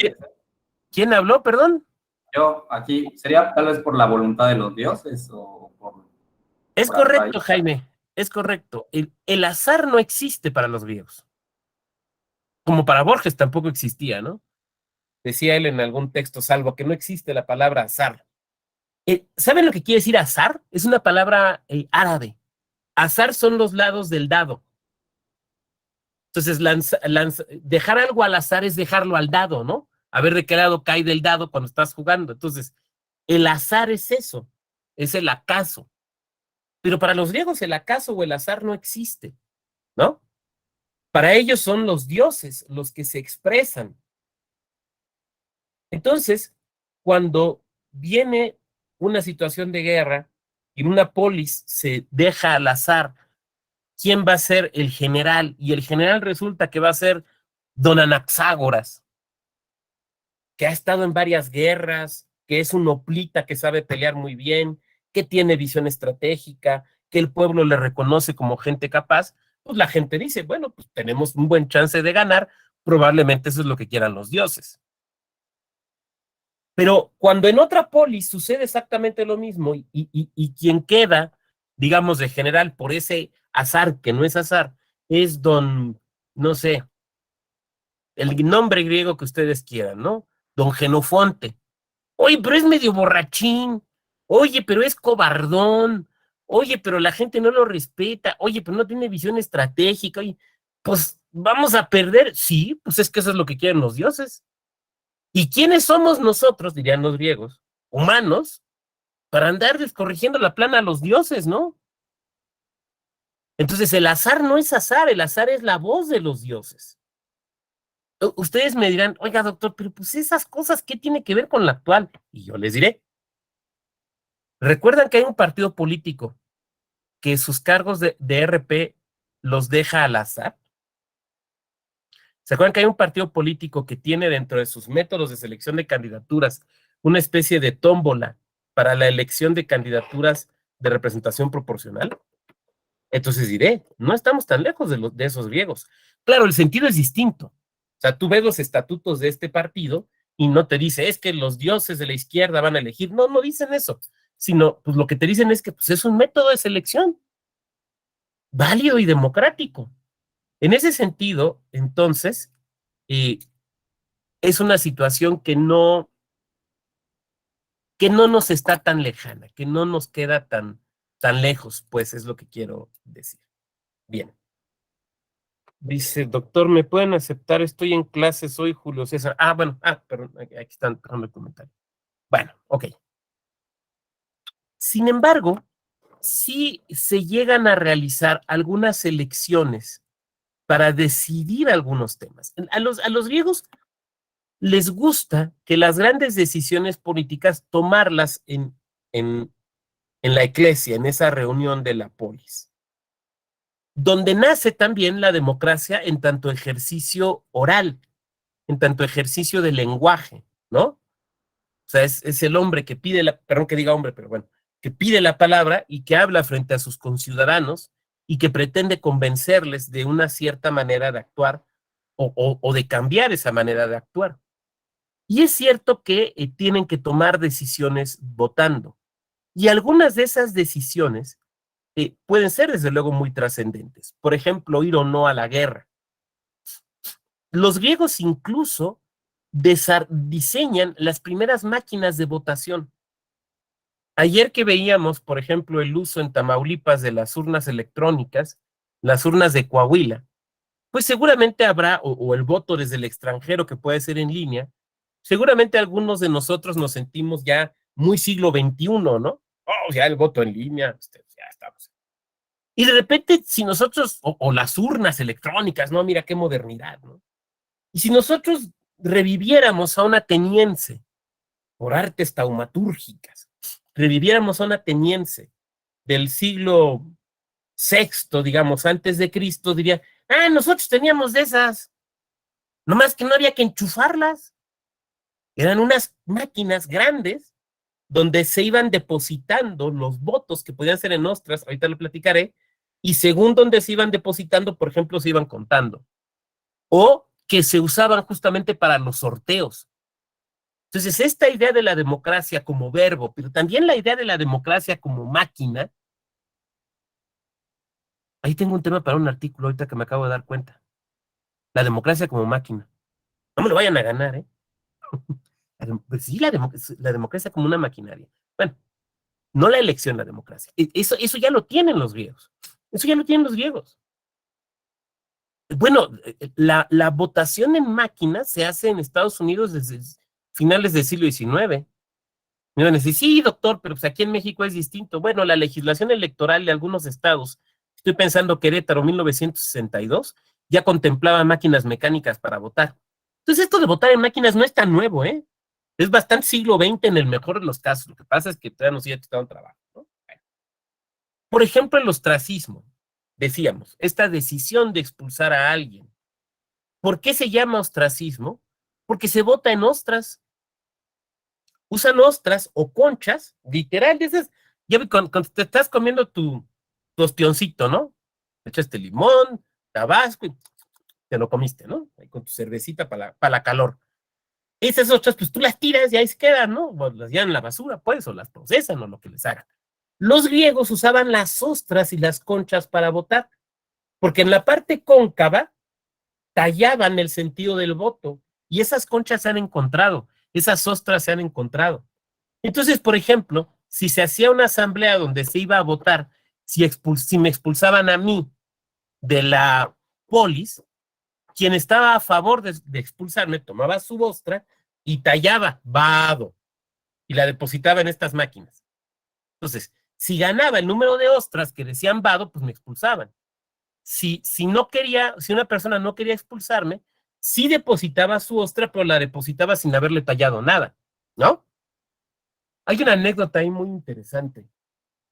S1: ¿Quién habló, perdón?
S2: Yo, aquí, sería tal vez por la voluntad de los dioses o
S1: Es
S2: por algo ahí.
S1: correcto, Jaime, es correcto. El azar no existe para los griegos, como para Borges tampoco existía, ¿no? Decía él en algún texto, salvo que no existe la palabra azar. ¿Saben lo que quiere decir azar? Es una palabra árabe. Azar son los lados del dado. Entonces, dejar algo al azar es dejarlo al dado, ¿no? A ver de qué lado cae del dado cuando estás jugando. Entonces, el azar es eso, es el acaso. Pero para los griegos el acaso o el azar no existe, ¿no? Para ellos son los dioses los que se expresan. Entonces, cuando viene una situación de guerra y en una polis se deja al azar quién va a ser el general, y el general resulta que va a ser don Anaxágoras, que ha estado en varias guerras, que es un hoplita que sabe pelear muy bien, que tiene visión estratégica, que el pueblo le reconoce como gente capaz, pues la gente dice, bueno, pues tenemos un buen chance de ganar, probablemente eso es lo que quieran los dioses. Pero cuando en otra polis sucede exactamente lo mismo y quien queda, digamos, de general por ese azar que no es azar, es don, no sé, el nombre griego que ustedes quieran, ¿no? Don Genofonte. Oye, pero es medio borrachín. Oye, pero es cobardón. Oye, pero la gente no lo respeta. Oye, pero no tiene visión estratégica. Oye, pues vamos a perder. Sí, pues es que eso es lo que quieren los dioses. ¿Y quiénes somos nosotros, dirían los griegos, humanos, para andarles corrigiendo la plana a los dioses, ¿no? Entonces el azar no es azar, el azar es la voz de los dioses. Ustedes me dirán, oiga, doctor, pero pues esas cosas, ¿qué tiene que ver con la actual? Y yo les diré, ¿recuerdan que hay un partido político que sus cargos de RP los deja al azar? ¿Se acuerdan que hay un partido político que tiene dentro de sus métodos de selección de candidaturas una especie de tómbola para la elección de candidaturas de representación proporcional? Entonces diré, no estamos tan lejos de esos griegos. Claro, el sentido es distinto. O sea, tú ves los estatutos de este partido y no te dice, es que los dioses de la izquierda van a elegir. No, no dicen eso, sino pues lo que te dicen es que pues, es un método de selección válido y democrático. En ese sentido, entonces, eh, es una situación que no nos está tan lejana, que no nos queda tan lejos, pues es lo que quiero decir. Bien. Dice, doctor, ¿me pueden aceptar? Estoy en clase, soy Julio César. Bueno, perdón, aquí están dejando el comentario. Bueno, ok. Sin embargo, sí se llegan a realizar algunas elecciones para decidir algunos temas. A los griegos les gusta que las grandes decisiones políticas tomarlas en, en la iglesia, en esa reunión de la polis, donde nace también la democracia en tanto ejercicio oral, en tanto ejercicio de lenguaje, ¿no? O sea, es el hombre que pide perdón que diga hombre, pero bueno, que pide la palabra y que habla frente a sus conciudadanos y que pretende convencerles de una cierta manera de actuar o de cambiar esa manera de actuar. Y es cierto que tienen que tomar decisiones votando. Y algunas de esas decisiones pueden ser, desde luego, muy trascendentes. Por ejemplo, ir o no a la guerra. Los griegos incluso diseñan las primeras máquinas de votación. Ayer que veíamos, por ejemplo, el uso en Tamaulipas de las urnas electrónicas, las urnas de Coahuila, pues seguramente habrá, o el voto desde el extranjero que puede ser en línea, seguramente algunos de nosotros nos sentimos ya muy siglo XXI, ¿no? Oh, ya el voto en línea, ya estamos. Y de repente, si nosotros, o las urnas electrónicas, ¿no? Mira qué modernidad, ¿no? Y si nosotros reviviéramos a un ateniense por artes taumatúrgicas, reviviéramos a un ateniense del siglo sexto, digamos, antes de Cristo, diría, nosotros teníamos de esas, nomás que no había que enchufarlas. Eran unas máquinas grandes donde se iban depositando los votos que podían ser en ostras, ahorita lo platicaré, y según donde se iban depositando, por ejemplo, se iban contando. O que se usaban justamente para los sorteos. Entonces, esta idea de la democracia como verbo, pero también la idea de la democracia como máquina, ahí tengo un tema para un artículo ahorita que me acabo de dar cuenta. La democracia como máquina. No me lo vayan a ganar, ¿eh? Pues sí, la democracia como una maquinaria. Bueno, no la elección, la democracia. Eso ya lo tienen los griegos. Eso ya lo tienen los griegos. Bueno, la votación en máquinas se hace en Estados Unidos desde finales del siglo XIX. Me van a decir, sí, doctor, pero pues aquí en México es distinto. Bueno, la legislación electoral de algunos estados, estoy pensando Querétaro, 1962, ya contemplaba máquinas mecánicas para votar. Entonces, esto de votar en máquinas no es tan nuevo, ¿eh? Es bastante siglo XX en el mejor de los casos. Lo que pasa es que todavía no se ha quitado un trabajo, ¿no? Bueno. Por ejemplo, el ostracismo. Decíamos, esta decisión de expulsar a alguien. ¿Por qué se llama ostracismo? Porque se vota en ostras. Usan ostras o conchas, literal, de esas. Ya cuando te estás comiendo tu ostioncito, ¿no? Le echaste limón, tabasco y te lo comiste, ¿no? Ahí con tu cervecita para la calor. Esas ostras, pues tú las tiras y ahí se quedan, ¿no? O las llevan a la basura, pues, o las procesan o lo que les hagan. Los griegos usaban las ostras y las conchas para votar, porque en la parte cóncava tallaban el sentido del voto y esas conchas se han encontrado, esas ostras se han encontrado. Entonces, por ejemplo, si se hacía una asamblea donde se iba a votar si me expulsaban a mí de la polis, quien estaba a favor de expulsarme tomaba su ostra y tallaba vado y la depositaba en estas máquinas. Entonces, si ganaba el número de ostras que decían vado, pues me expulsaban. Si no quería, si una persona no quería expulsarme, sí depositaba su ostra, pero la depositaba sin haberle tallado nada, ¿no? Hay una anécdota ahí muy interesante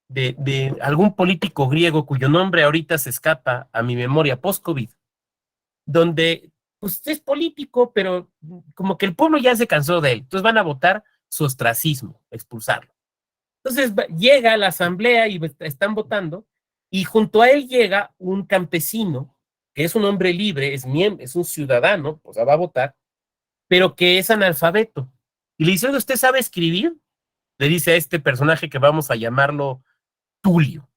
S1: de algún político griego cuyo nombre ahorita se escapa a mi memoria post-COVID, donde pues es político, pero como que el pueblo ya se cansó de él, entonces van a votar su ostracismo, expulsarlo. Entonces llega a la asamblea y están votando, y junto a él llega un campesino, que es un hombre libre, es un ciudadano, pues va a votar, pero que es analfabeto. Y le dice, oye, ¿usted sabe escribir? Le dice a este personaje que vamos a llamarlo Tulio.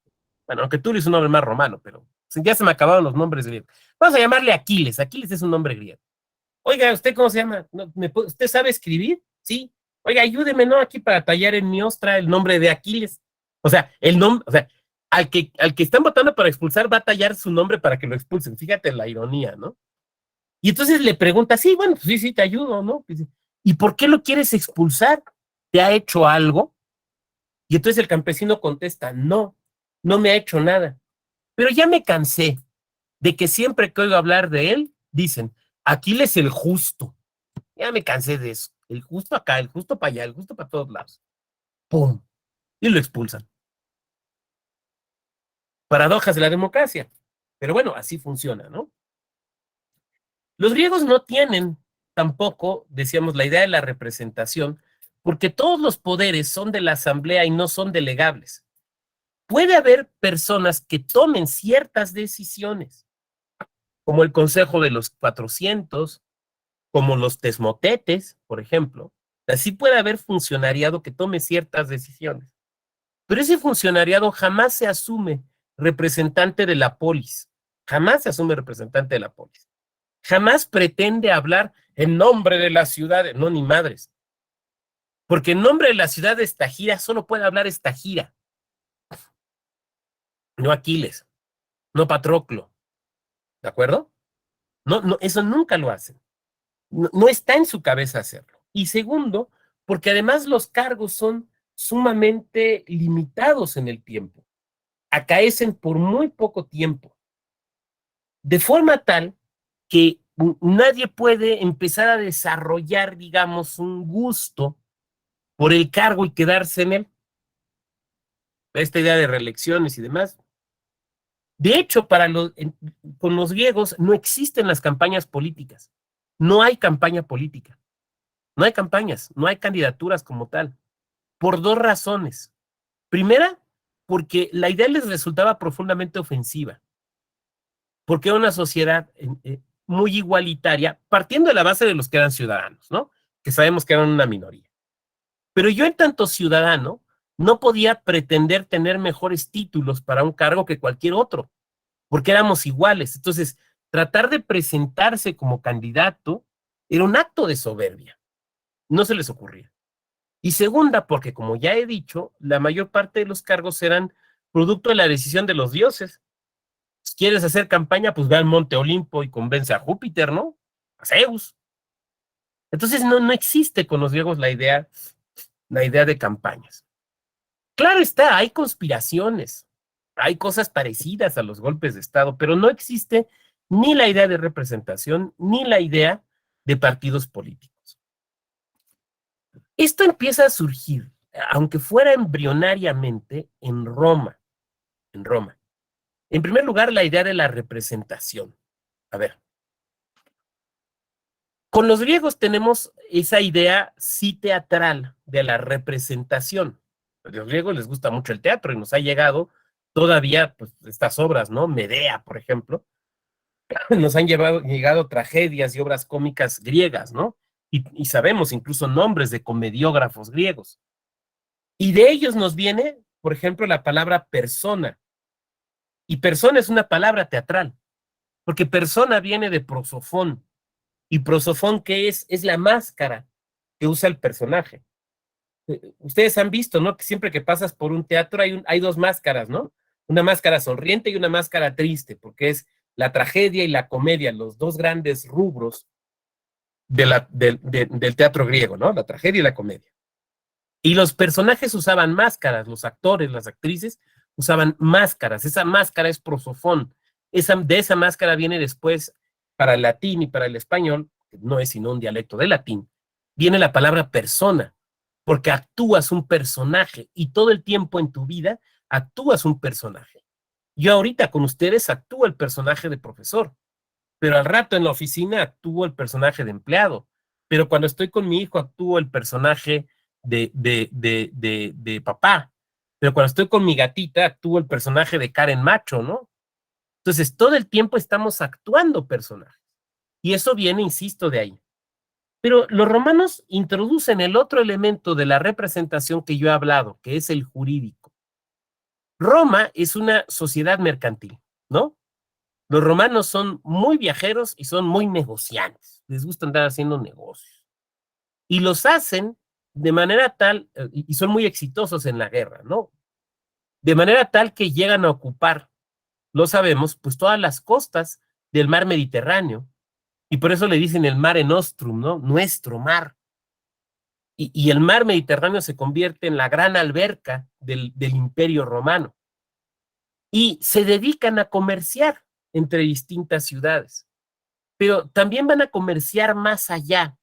S1: Bueno, aunque Tulio es un nombre más romano, pero ya se me acabaron los nombres griegos. Vamos a llamarle Aquiles. Aquiles es un nombre griego. Oiga, ¿usted cómo se llama? ¿Usted sabe escribir? Sí. Oiga, ayúdeme, ¿no? Aquí para tallar en mi ostra el nombre de Aquiles. O sea, al que están votando para expulsar va a tallar su nombre para que lo expulsen. Fíjate la ironía, ¿no? Y entonces le pregunta, sí, bueno, pues sí, sí, te ayudo, ¿no? ¿Y por qué lo quieres expulsar? ¿Te ha hecho algo? Y entonces el campesino contesta, no, no me ha hecho nada. Pero ya me cansé de que siempre que oigo hablar de él, dicen, Aquiles el justo. Ya me cansé de eso. El justo acá, el justo para allá, el justo para todos lados. ¡Pum! Y lo expulsan. Paradojas de la democracia. Pero bueno, así funciona, ¿no? Los griegos no tienen tampoco, decíamos, la idea de la representación, porque todos los poderes son de la asamblea y no son delegables. Puede haber personas que tomen ciertas decisiones, como el Consejo de los 400, como los tesmotetes, por ejemplo. Así puede haber funcionariado que tome ciertas decisiones. Pero ese funcionariado jamás se asume representante de la polis. Jamás se asume representante de la polis. Jamás pretende hablar en nombre de la ciudad, no, ni madres. Porque en nombre de la ciudad de Estagira solo puede hablar Estagira, no Aquiles, no Patroclo. ¿De acuerdo? No, no, eso nunca lo hacen. No, no está en su cabeza hacerlo. Y segundo, porque además los cargos son sumamente limitados en el tiempo. Acaecen por muy poco tiempo. De forma tal que nadie puede empezar a desarrollar, digamos, un gusto por el cargo y quedarse en él. Esta idea de reelecciones y demás. De hecho, con los griegos no existen las campañas políticas. No hay campaña política. No hay campañas, no hay candidaturas como tal. Por dos razones. Primera, porque la idea les resultaba profundamente ofensiva. Porque era una sociedad muy igualitaria, partiendo de la base de los que eran ciudadanos, ¿no? Que sabemos que eran una minoría. Pero yo en tanto ciudadano no podía pretender tener mejores títulos para un cargo que cualquier otro, porque éramos iguales. Entonces, tratar de presentarse como candidato era un acto de soberbia. No se les ocurría. Y segunda, porque como ya he dicho, la mayor parte de los cargos eran producto de la decisión de los dioses. Si quieres hacer campaña, pues ve al Monte Olimpo y convence a Júpiter, ¿no? A Zeus. Entonces no existe con los griegos la idea de campañas. Claro está, hay conspiraciones, hay cosas parecidas a los golpes de Estado, pero no existe ni la idea de representación, ni la idea de partidos políticos. Esto empieza a surgir, aunque fuera embrionariamente, en Roma. En Roma. En primer lugar, la idea de la representación. A ver, con los griegos tenemos esa idea sí teatral de la representación. A los griegos les gusta mucho el teatro y nos ha llegado todavía pues, estas obras, ¿no? Medea, por ejemplo. Nos han llegado tragedias y obras cómicas griegas, ¿no? Y sabemos incluso nombres de comediógrafos griegos. Y de ellos nos viene, por ejemplo, la palabra persona. Y persona es una palabra teatral, porque persona viene de prosofón. Y prosofón, ¿qué es? Es la máscara que usa el personaje. Ustedes han visto, ¿no? Que siempre que pasas por un teatro hay dos máscaras, ¿no? Una máscara sonriente y una máscara triste, porque es la tragedia y la comedia, los dos grandes rubros del teatro griego, ¿no? La tragedia y la comedia. Y los personajes usaban máscaras, los actores, las actrices usaban máscaras. Esa máscara es prosofón. De esa máscara viene después, para el latín y para el español, que no es sino un dialecto del latín, viene la palabra persona, porque actúas un personaje y todo el tiempo en tu vida actúas un personaje. Yo ahorita con ustedes actúo el personaje de profesor, pero al rato en la oficina actúo el personaje de empleado, pero cuando estoy con mi hijo actúo el personaje de papá, pero cuando estoy con mi gatita actúo el personaje de Karen Macho, ¿no? Entonces todo el tiempo estamos actuando personajes y eso viene, insisto, de ahí. Pero los romanos introducen el otro elemento de la representación que yo he hablado, que es el jurídico. Roma es una sociedad mercantil, ¿no? Los romanos son muy viajeros y son muy negociantes. Les gusta andar haciendo negocios. Y los hacen de manera tal, y son muy exitosos en la guerra, ¿no? de manera tal que llegan a ocupar, lo sabemos, pues todas las costas del mar Mediterráneo, y por eso le dicen el Mare Nostrum, ¿no? Nuestro mar. Y el mar Mediterráneo se convierte en la gran alberca del Imperio Romano. Y se dedican a comerciar entre distintas ciudades, pero también van a comerciar más allá,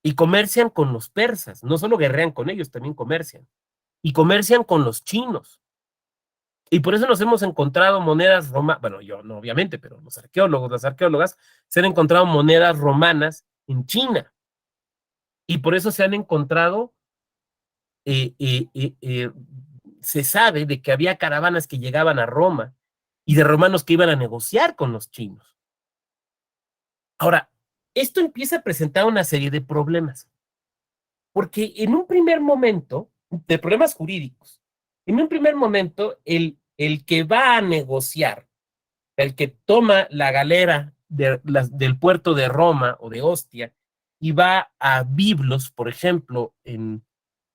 S1: y comercian con los persas, no solo guerrean con ellos, también comercian, y comercian con los chinos. Y por eso nos hemos encontrado monedas romanas, bueno, yo no obviamente, pero los arqueólogos, las arqueólogas, se han encontrado monedas romanas en China. Y por eso se han encontrado, eh, eh, eh, eh, se sabe de que había caravanas que llegaban a Roma y de romanos que iban a negociar con los chinos. Ahora, esto empieza a presentar una serie de problemas, porque en un primer momento, de problemas jurídicos, en un primer momento, el que va a negociar, el que toma la galera del puerto de Roma o de Ostia y va a Biblos, por ejemplo, en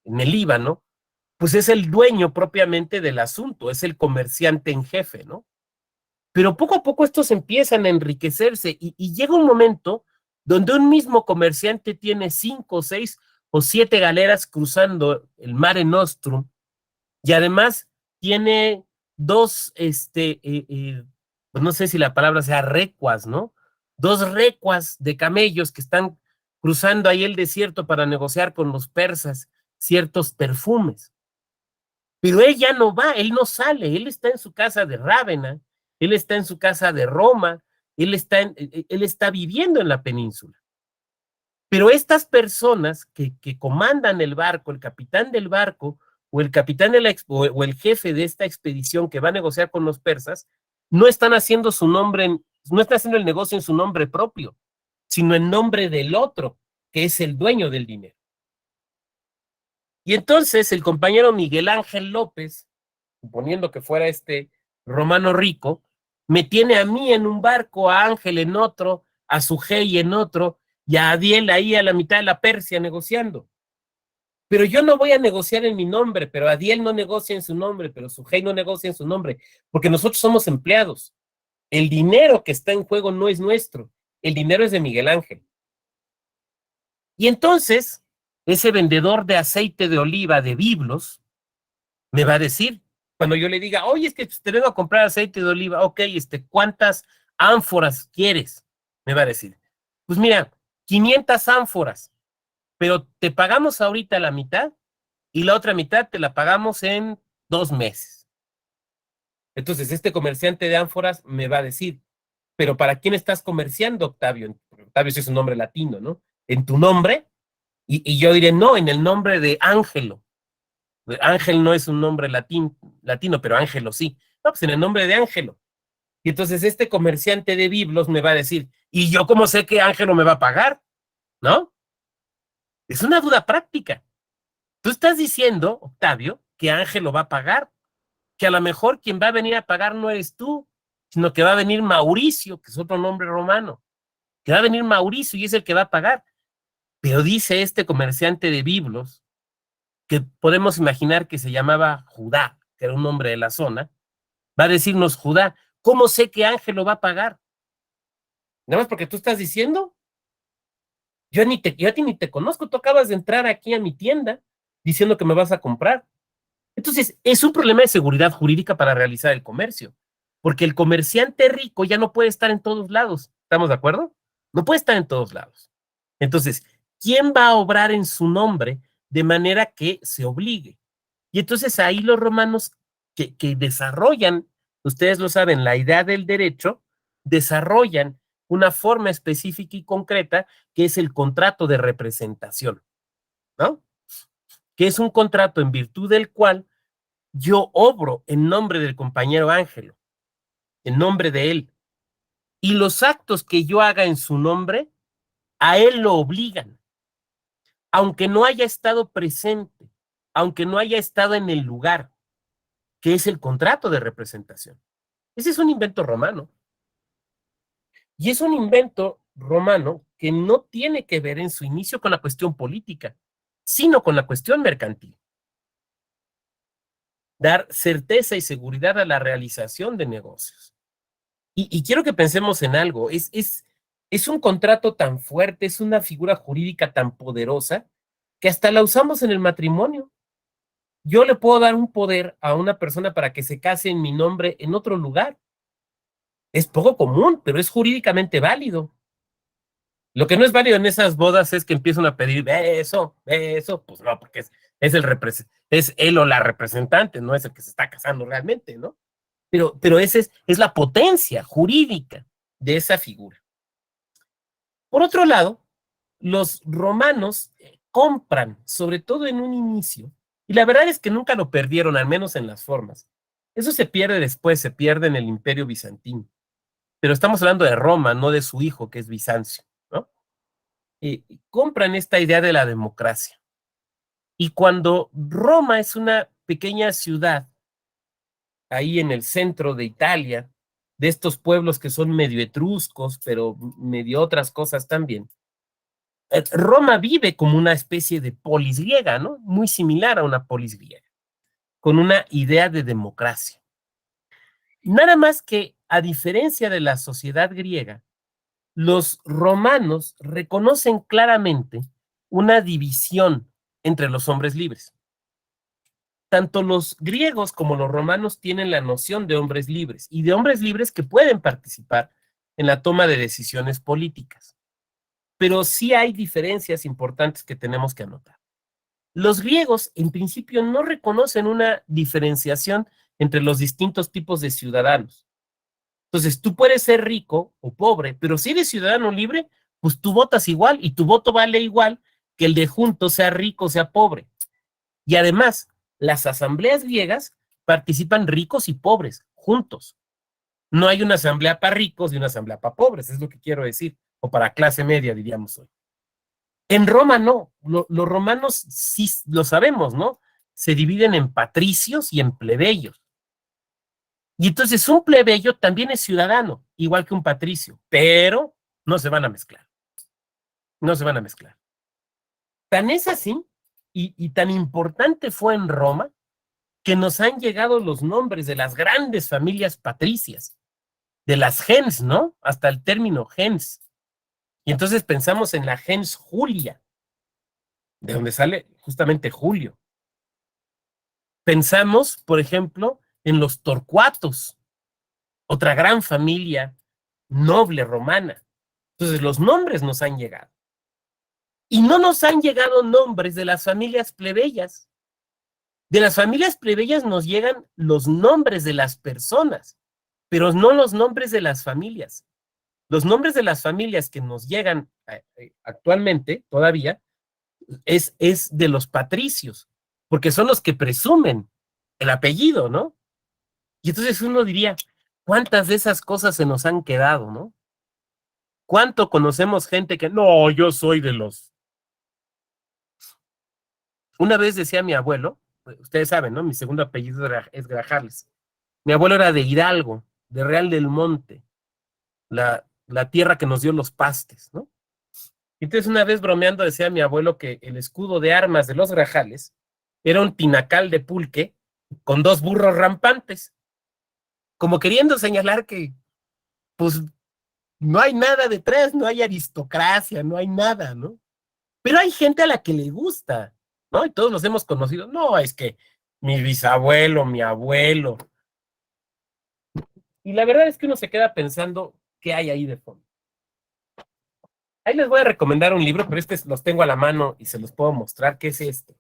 S1: el Líbano, pues es el dueño propiamente del asunto, es el comerciante en jefe, ¿no? Pero poco a poco estos empiezan a enriquecerse y llega un momento donde un mismo comerciante tiene 5, 6 o 7 galeras cruzando el Mare Nostrum y además tiene dos, pues no sé si la palabra sea recuas, ¿no? Dos recuas de camellos que están cruzando ahí el desierto para negociar con los persas ciertos perfumes. Pero él ya no va, él no sale, él está en su casa de Rávena, él está en su casa de Roma, él está viviendo en la península. Pero estas personas que comandan el barco, el capitán del barco, o el capitán de o el jefe de esta expedición que va a negociar con los persas, no están haciendo su nombre, no están haciendo el negocio en su nombre propio, sino en nombre del otro, que es el dueño del dinero. Y entonces el compañero Miguel Ángel López, suponiendo que fuera este romano rico, me tiene a mí en un barco, a Ángel en otro, a Sujei en otro, y a Adiel ahí a la mitad de la Persia negociando. Pero yo no voy a negociar en mi nombre, pero Adiel no negocia en su nombre, pero Sujei no negocia en su nombre, porque nosotros somos empleados. El dinero que está en juego no es nuestro, el dinero es de Miguel Ángel. Y entonces, ese vendedor de aceite de oliva de Biblos me va a decir, cuando yo le diga, oye, es que te vengo a comprar aceite de oliva, ok, ¿cuántas ánforas quieres? Me va a decir, pues mira, 500 ánforas, pero te pagamos ahorita la mitad y la otra mitad te la pagamos en 2 meses. Entonces, este comerciante de ánforas me va a decir, pero ¿para quién estás comerciando, Octavio? Octavio sí es un nombre latino, ¿no? ¿En tu nombre? Y yo diré, no, en el nombre de Ángelo. Ángel no es un nombre latino, pero Ángelo sí. No, pues en el nombre de Ángelo. Y entonces este comerciante de biblos me va a decir, ¿y yo cómo sé que Ángelo me va a pagar? ¿No? Es una duda práctica. Tú estás diciendo, Octavio, que Ángelo va a pagar, que a lo mejor quien va a venir a pagar no eres tú, sino que va a venir Mauricio, que es otro nombre romano, que va a venir Mauricio y es el que va a pagar. Pero dice este comerciante de biblos, que podemos imaginar que se llamaba Judá, que era un nombre de la zona, va a decirnos Judá, ¿cómo sé que Ángelo va a pagar? Nada más porque tú estás diciendo, yo a ti ni te conozco, tú acabas de entrar aquí a mi tienda diciendo que me vas a comprar. Entonces, es un problema de seguridad jurídica para realizar el comercio, porque el comerciante rico ya no puede estar en todos lados, ¿estamos de acuerdo? No puede estar en todos lados. Entonces, ¿quién va a obrar en su nombre de manera que se obligue? Y entonces ahí los romanos que desarrollan, ustedes lo saben, la idea del derecho, desarrollan una forma específica y concreta que es el contrato de representación, ¿no? Que es un contrato en virtud del cual yo obro en nombre del compañero Ángelo, en nombre de él, y los actos que yo haga en su nombre, a él lo obligan, aunque no haya estado presente, aunque no haya estado en el lugar, que es el contrato de representación. Ese es un invento romano. Y es un invento romano que no tiene que ver en su inicio con la cuestión política, sino con la cuestión mercantil. dar certeza y seguridad a la realización de negocios. Y quiero que pensemos en algo, es un contrato tan fuerte, es una figura jurídica tan poderosa, que hasta la usamos en el matrimonio. Yo le puedo dar un poder a una persona para que se case en mi nombre en otro lugar. Es poco común, pero es jurídicamente válido. Lo que no es válido en esas bodas es que empiezan a pedir beso, beso, pues no, porque es él o la representante, no es el que se está casando realmente, ¿no? Pero esa es la potencia jurídica de esa figura. Por otro lado, los romanos compran, sobre todo en un inicio, y la verdad es que nunca lo perdieron, al menos en las formas. Eso se pierde después, se pierde en el Imperio Bizantino. Pero estamos hablando de Roma, no de su hijo, que es Bizancio, ¿no? Compran esta idea de la democracia. Y cuando Roma es una pequeña ciudad, ahí en el centro de Italia, de estos pueblos que son medio etruscos, pero medio otras cosas también, Roma vive como una especie de polis griega, ¿no? Muy similar a una polis griega, con una idea de democracia. Nada más que, a diferencia de la sociedad griega, los romanos reconocen claramente una división entre los hombres libres. Tanto los griegos como los romanos tienen la noción de hombres libres y de hombres libres que pueden participar en la toma de decisiones políticas. Pero sí hay diferencias importantes que tenemos que anotar. Los griegos, en principio, no reconocen una diferenciación entre los distintos tipos de ciudadanos. Entonces, tú puedes ser rico o pobre, pero si eres ciudadano libre, pues tú votas igual y tu voto vale igual que el de junto, sea rico o sea pobre. Y además, las asambleas griegas participan ricos y pobres juntos. No hay una asamblea para ricos y una asamblea para pobres, es lo que quiero decir, o para clase media, diríamos hoy. En Roma no, los romanos sí lo sabemos, ¿no? Se dividen en patricios y en plebeyos. Y entonces un plebeyo también es ciudadano, igual que un patricio, pero no se van a mezclar. No se van a mezclar. Tan es así y tan importante fue en Roma que nos han llegado los nombres de las grandes familias patricias, de las gens, ¿no? Hasta el término gens. Y entonces pensamos en la gens Julia, de donde sale justamente Julio. Pensamos, por ejemplo, en los Torcuatos, otra gran familia noble romana. Entonces los nombres nos han llegado. Y no nos han llegado nombres de las familias plebeyas. De las familias plebeyas nos llegan los nombres de las personas, pero no los nombres de las familias. Los nombres de las familias que nos llegan actualmente, todavía, es de los patricios, porque son los que presumen el apellido, ¿no? Y entonces uno diría, ¿cuántas de esas cosas se nos han quedado, no? ¿Cuánto conocemos gente que, no, yo soy de los... Una vez decía mi abuelo, ustedes saben, ¿no? Mi segundo apellido es Grajales. Mi abuelo era de Hidalgo, de Real del Monte, la tierra que nos dio los pastes, ¿no? Entonces una vez bromeando decía mi abuelo que el escudo de armas de los Grajales era un tinacal de pulque con dos burros rampantes, como queriendo señalar que, pues, no hay nada detrás, no hay aristocracia, no hay nada, ¿no? Pero hay gente a la que le gusta, ¿no? Y todos los hemos conocido. No, es que mi bisabuelo, mi abuelo. Y la verdad es que uno se queda pensando qué hay ahí de fondo. Ahí les voy a recomendar un libro, pero los tengo a la mano y se los puedo mostrar. ¿Qué es este?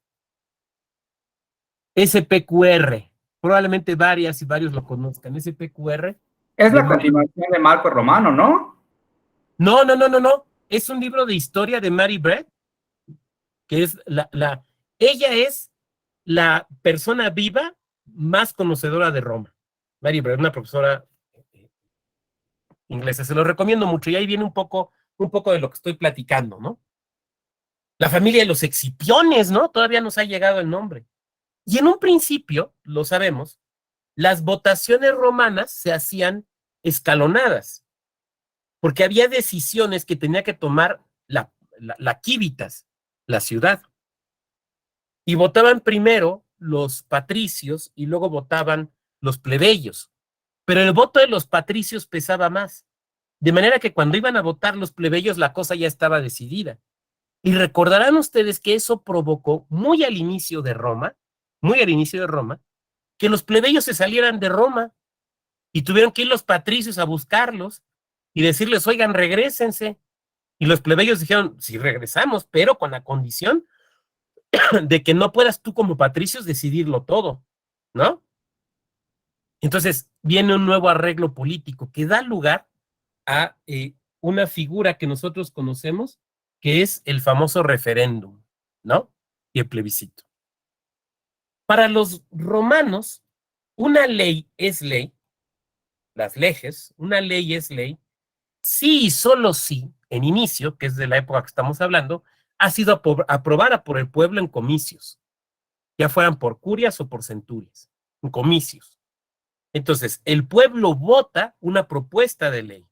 S1: SPQR. Probablemente varias y varios lo conozcan. SPQR.
S2: Es la continuación de Marco Romano, ¿no?
S1: No, no, no, no, no. Es un libro de historia de Mary Bread, que es ella es la persona viva más conocedora de Roma. Mary Bread, una profesora inglesa. Se lo recomiendo mucho y ahí viene un poco de lo que estoy platicando, ¿no? La familia de los Excipiones, ¿no? Todavía nos ha llegado el nombre. Y en un principio, lo sabemos, las votaciones romanas se hacían escalonadas, porque había decisiones que tenía que tomar la civitas, la ciudad. Y votaban primero los patricios y luego votaban los plebeyos. Pero el voto de los patricios pesaba más. De manera que cuando iban a votar los plebeyos, la cosa ya estaba decidida. Y recordarán ustedes que eso provocó muy al inicio de Roma, que los plebeyos se salieran de Roma y tuvieron que ir los patricios a buscarlos y decirles, oigan, regrésense. Y los plebeyos dijeron, sí, regresamos, pero con la condición de que no puedas tú como patricios decidirlo todo, ¿no? Entonces viene un nuevo arreglo político que da lugar a una figura que nosotros conocemos, que es el famoso referéndum, ¿no? Y el plebiscito. Para los romanos, una ley es ley, las leyes, una ley es ley, sí y solo sí, en inicio, que es de la época que estamos hablando, ha sido aprobada por el pueblo en comicios, ya fueran por curias o por centurias, en comicios. Entonces, el pueblo vota una propuesta de ley.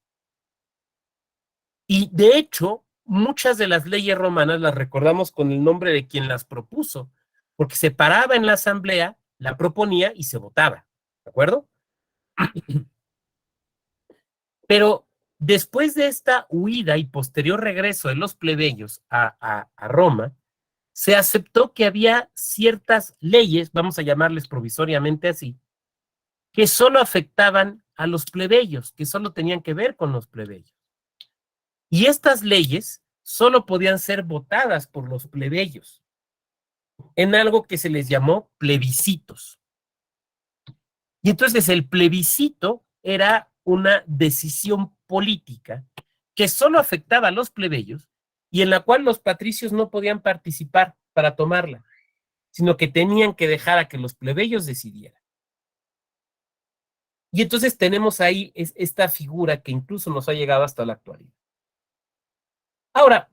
S1: Y de hecho, muchas de las leyes romanas las recordamos con el nombre de quien las propuso, porque se paraba en la asamblea, la proponía y se votaba, ¿de acuerdo? Pero después de esta huida y posterior regreso de los plebeyos a Roma, se aceptó que había ciertas leyes, vamos a llamarles provisoriamente así, que solo afectaban a los plebeyos, que solo tenían que ver con los plebeyos. Y estas leyes solo podían ser votadas por los plebeyos en algo que se les llamó plebiscitos. Y entonces el plebiscito era una decisión política que solo afectaba a los plebeyos y en la cual los patricios no podían participar para tomarla, sino que tenían que dejar a que los plebeyos decidieran. Y entonces tenemos ahí esta figura que incluso nos ha llegado hasta la actualidad. Ahora,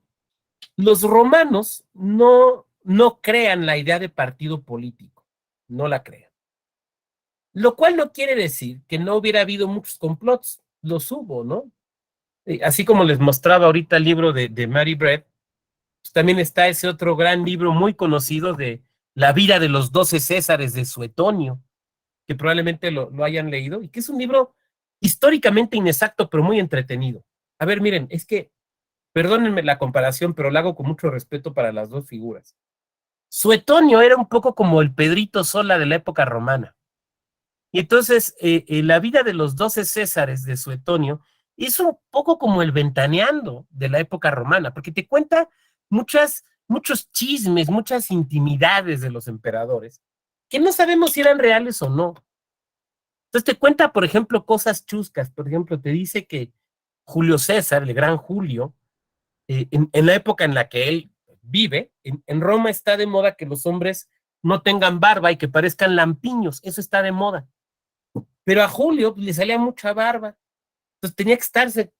S1: los romanos no crean la idea de partido político, no la crean. Lo cual no quiere decir que no hubiera habido muchos complots, los hubo, ¿no? Así como les mostraba ahorita el libro de Mary Bread, pues también está ese otro gran libro muy conocido de La vida de los 12 Césares de Suetonio, que probablemente lo hayan leído, y que es un libro históricamente inexacto, pero muy entretenido. A ver, miren, es que, perdónenme la comparación, pero la hago con mucho respeto para las dos figuras. Suetonio era un poco como el Pedrito Sola de la época romana. Y entonces, la vida de los 12 Césares de Suetonio es un poco como el Ventaneando de la época romana, porque te cuenta muchos chismes, muchas intimidades de los emperadores, que no sabemos si eran reales o no. Entonces te cuenta, por ejemplo, cosas chuscas. Por ejemplo, te dice que Julio César, el gran Julio, en la época en la que él vive, en Roma está de moda que los hombres no tengan barba y que parezcan lampiños. Eso está de moda. Pero a Julio le salía mucha barba. Entonces tenía que estarse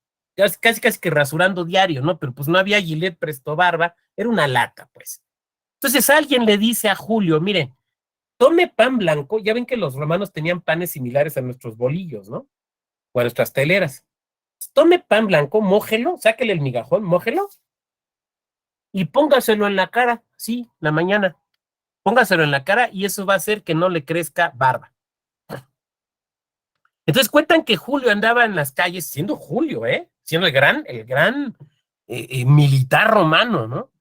S1: casi que rasurando diario, ¿no? Pero pues no había Gillette Presto Barba, era una lata, pues. Entonces alguien le dice a Julio, mire, tome pan blanco, ya ven que los romanos tenían panes similares a nuestros bolillos, ¿no? O a nuestras teleras. Tome pan blanco, mójelo, sáquele el migajón, mójelo, y póngaselo en la cara, sí, la mañana. Póngaselo en la cara y eso va a hacer que no le crezca barba. Entonces cuentan que Julio andaba en las calles, siendo Julio, siendo el gran militar romano, ¿no?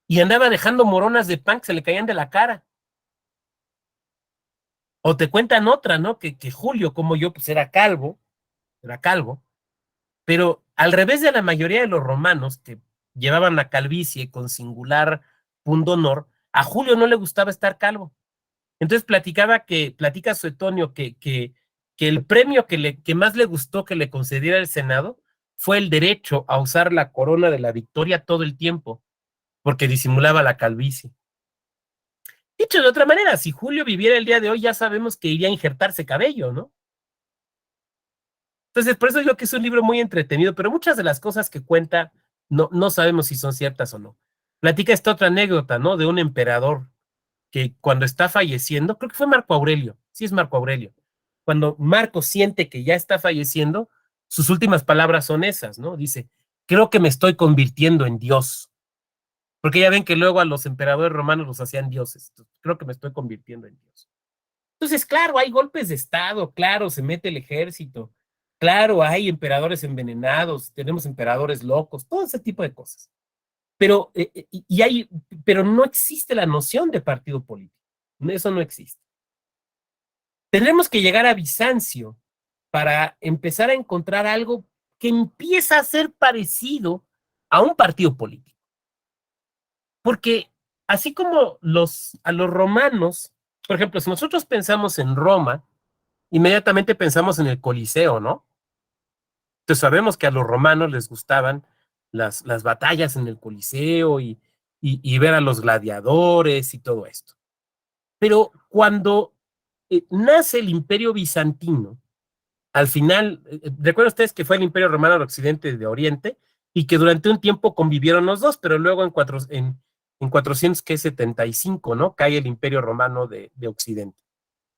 S1: Y andaba dejando moronas de pan que se le caían de la cara. O te cuentan otra, ¿no? Que Julio, como yo, pues era calvo, pero al revés de la mayoría de los romanos que llevaban la calvicie con singular pundonor, a Julio no le gustaba estar calvo. Entonces platica Suetonio que el premio que más le gustó que le concediera el Senado fue el derecho a usar la corona de la victoria todo el tiempo, porque disimulaba la calvicie. Dicho de otra manera, si Julio viviera el día de hoy, ya sabemos que iría a injertarse cabello, ¿no? Entonces, por eso digo que es un libro muy entretenido, pero muchas de las cosas que cuenta no sabemos si son ciertas o no. Platica esta otra anécdota, ¿no? De un emperador que cuando está falleciendo, creo que fue Marco Aurelio, sí es Marco Aurelio, cuando Marco siente que ya está falleciendo, sus últimas palabras son esas, ¿no? Dice, creo que me estoy convirtiendo en Dios. Porque ya ven que luego a los emperadores romanos los hacían dioses. Creo que me estoy convirtiendo en dios. Entonces, claro, hay golpes de Estado, claro, se mete el ejército, claro, hay emperadores envenenados, tenemos emperadores locos, todo ese tipo de cosas. Pero, pero no existe la noción de partido político. Eso no existe. Tendremos que llegar a Bizancio para empezar a encontrar algo que empieza a ser parecido a un partido político. Porque así como a los romanos, por ejemplo, si nosotros pensamos en Roma, inmediatamente pensamos en el Coliseo, ¿no? Entonces sabemos que a los romanos les gustaban las batallas en el Coliseo y ver a los gladiadores y todo esto. Pero cuando nace el Imperio Bizantino, al final, recuerden ustedes que fue el Imperio Romano de Occidente y de Oriente, y que durante un tiempo convivieron los dos, pero luego en 475, ¿no? Cae el Imperio Romano de Occidente.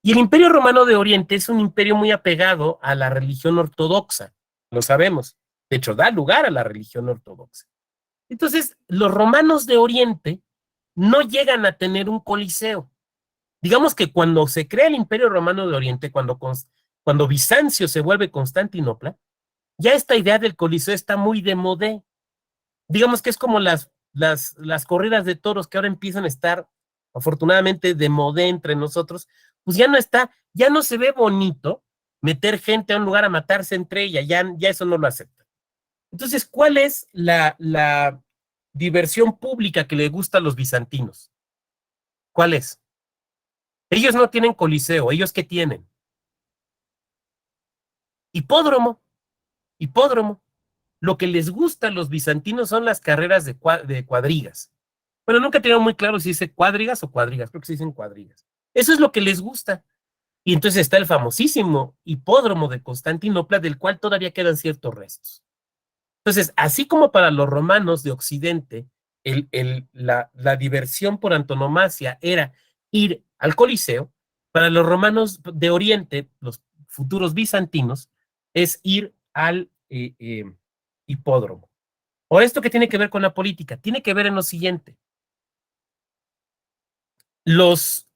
S1: Y el Imperio Romano de Oriente es un imperio muy apegado a la religión ortodoxa, lo sabemos. De hecho, da lugar a la religión ortodoxa. Entonces, los romanos de Oriente no llegan a tener un coliseo. Digamos que cuando se crea el Imperio Romano de Oriente, cuando Bizancio se vuelve Constantinopla, ya esta idea del coliseo está muy de modé. Digamos que es como las corridas de toros que ahora empiezan a estar, afortunadamente, de modé entre nosotros, pues ya no está, ya no se ve bonito meter gente a un lugar a matarse entre ellas, ya eso no lo acepta. Entonces, ¿cuál es la diversión pública que le gusta a los bizantinos? ¿Cuál es? Ellos no tienen coliseo, ¿ellos qué tienen? Hipódromo, hipódromo. Lo que les gusta a los bizantinos son las carreras de cuadrigas. Bueno, nunca he tenido muy claro si dice cuadrigas o cuadrigas, creo que se dicen cuadrigas. Eso es lo que les gusta. Y entonces está el famosísimo hipódromo de Constantinopla, del cual todavía quedan ciertos restos. Entonces, así como para los romanos de Occidente, la diversión por antonomasia era ir al Coliseo, para los romanos de Oriente, los futuros bizantinos, es ir al hipódromo. ¿O esto qué tiene que ver con la política? Tiene que ver en lo siguiente. Los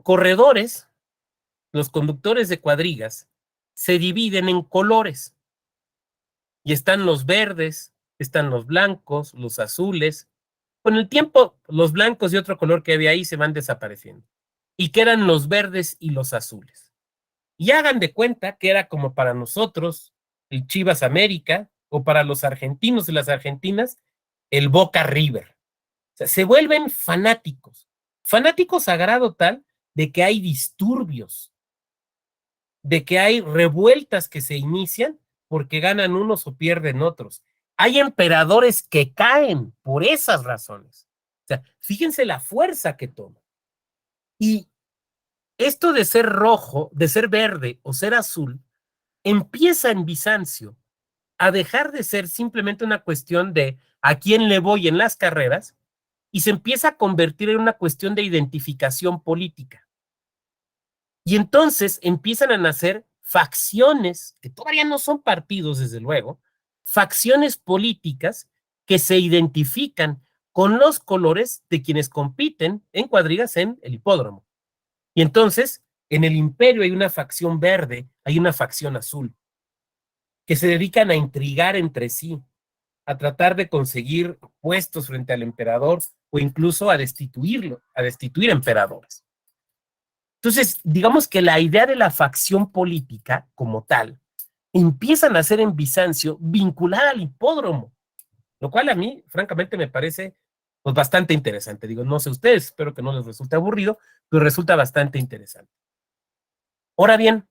S1: corredores, los conductores de cuadrigas, se dividen en colores. Y están los verdes, están los blancos, los azules. Con el tiempo, los blancos y otro color que había ahí se van desapareciendo. Y quedan los verdes y los azules. Y hagan de cuenta que era como para nosotros el Chivas América o para los argentinos y las argentinas el Boca River. O sea, se vuelven fanáticos. Fanáticos a grado tal de que hay disturbios, de que hay revueltas que se inician porque ganan unos o pierden otros. Hay emperadores que caen por esas razones. O sea, fíjense la fuerza que toma. Y esto de ser rojo, de ser verde o ser azul, empieza en Bizancio a dejar de ser simplemente una cuestión de a quién le voy en las carreras y se empieza a convertir en una cuestión de identificación política. Y entonces empiezan a nacer facciones, que todavía no son partidos, desde luego, facciones políticas que se identifican con los colores de quienes compiten en cuadrigas en el hipódromo. Y entonces, en el imperio hay una facción verde, hay una facción azul, que se dedican a intrigar entre sí, a tratar de conseguir puestos frente al emperador o incluso a destituirlo, a destituir emperadores. Entonces, digamos que la idea de la facción política como tal empieza a nacer en Bizancio vinculada al hipódromo, lo cual a mí, francamente, me parece pues, bastante interesante. Digo, no sé ustedes, espero que no les resulte aburrido, pero resulta bastante interesante. Ahora bien,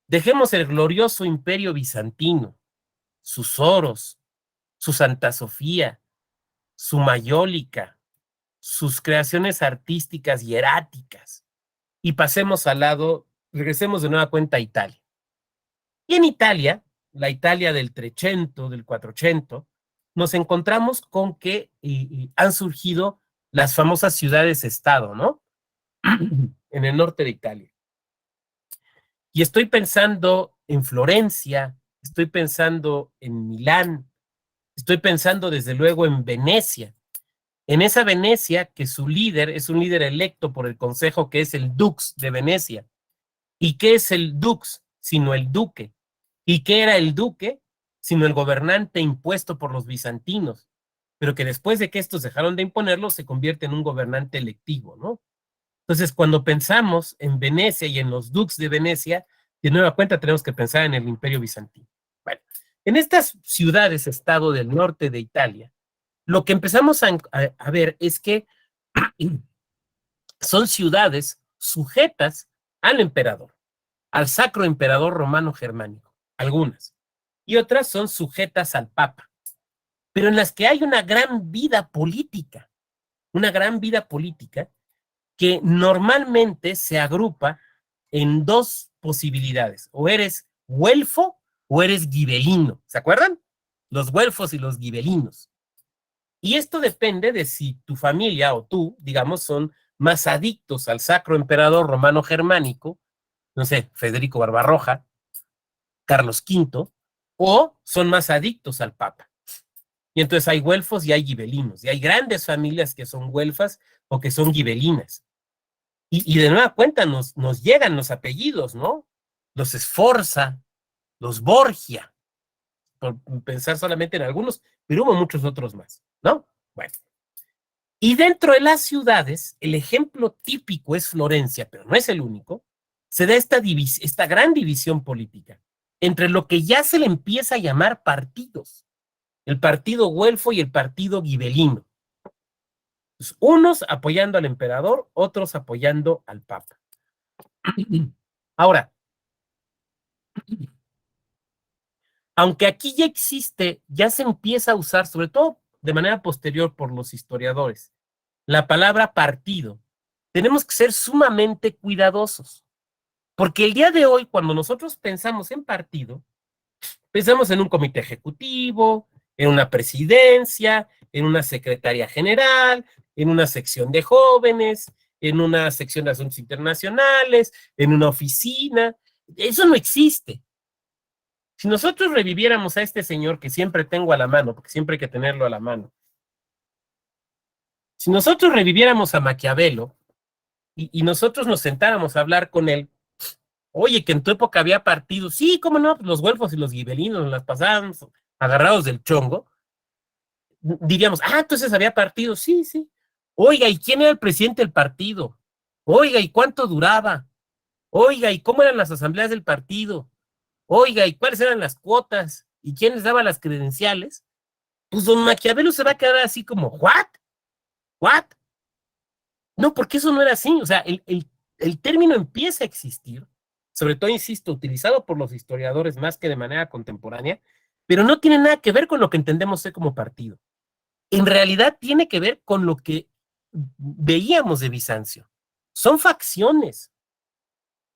S1: dejemos el glorioso imperio bizantino, sus oros, su Santa Sofía, su mayólica, sus creaciones artísticas y eráticas, y pasemos al lado, regresemos de nueva cuenta a Italia. Y en Italia, la Italia del 300, del 400, nos encontramos con que han surgido las famosas ciudades-estado, ¿no? En el norte de Italia. Y estoy pensando en Florencia, estoy pensando en Milán, estoy pensando desde luego en Venecia. En esa Venecia, que su líder es un líder electo por el consejo, que es el Dux de Venecia. ¿Y qué es el Dux? Sino el duque. ¿Y qué era el duque? Sino el gobernante impuesto por los bizantinos, pero que después de que estos dejaron de imponerlo, se convierte en un gobernante electivo, ¿no? Entonces, cuando pensamos en Venecia y en los dux de Venecia, de nueva cuenta tenemos que pensar en el Imperio Bizantino. Bueno, en estas ciudades, estado del norte de Italia, lo que empezamos a ver es que son ciudades sujetas al emperador, al sacro emperador romano germánico, algunas, y otras son sujetas al papa, pero en las que hay una gran vida política que normalmente se agrupa en dos posibilidades: o eres güelfo o eres gibelino. ¿Se acuerdan? Los güelfos y los gibelinos. Y esto depende de si tu familia o tú, digamos, son más adictos al sacro emperador romano germánico, no sé, Federico Barbarroja, Carlos V, o son más adictos al papa. Y entonces hay güelfos y hay gibelinos, y hay grandes familias que son güelfas o que son gibelinas. Y de nueva cuenta nos llegan los apellidos, ¿no? Los Sforza, los Borgia, por pensar solamente en algunos, pero hubo muchos otros más, ¿no? Bueno. Y dentro de las ciudades, el ejemplo típico es Florencia, pero no es el único. Se da esta gran división política entre lo que ya se le empieza a llamar partidos: el partido güelfo y el partido gibelino. Pues unos apoyando al emperador, otros apoyando al papa. Ahora, aunque aquí ya existe, ya se empieza a usar, sobre todo de manera posterior por los historiadores, la palabra partido, tenemos que ser sumamente cuidadosos, porque el día de hoy, cuando nosotros pensamos en partido, pensamos en un comité ejecutivo, en una presidencia, en una secretaría general, en una sección de jóvenes, en una sección de asuntos internacionales, en una oficina. Eso no existe. Si nosotros reviviéramos a este señor que siempre tengo a la mano, porque siempre hay que tenerlo a la mano, si nosotros reviviéramos a Maquiavelo y nosotros nos sentáramos a hablar con él, oye, que en tu época había partidos, sí, cómo no, los güelfos y los gibelinos nos las pasábamos agarrados del chongo, diríamos, ah, entonces había partidos, sí, sí. Oiga, ¿y quién era el presidente del partido? Oiga, ¿y cuánto duraba? Oiga, ¿y cómo eran las asambleas del partido? Oiga, ¿y cuáles eran las cuotas? ¿Y quién les daba las credenciales? Pues don Maquiavelo se va a quedar así como, ¿what? ¿What? No, porque eso no era así. O sea, el término empieza a existir, sobre todo, insisto, utilizado por los historiadores más que de manera contemporánea, pero no tiene nada que ver con lo que entendemos como partido. En realidad tiene que ver con lo que veíamos de Bizancio. Son facciones,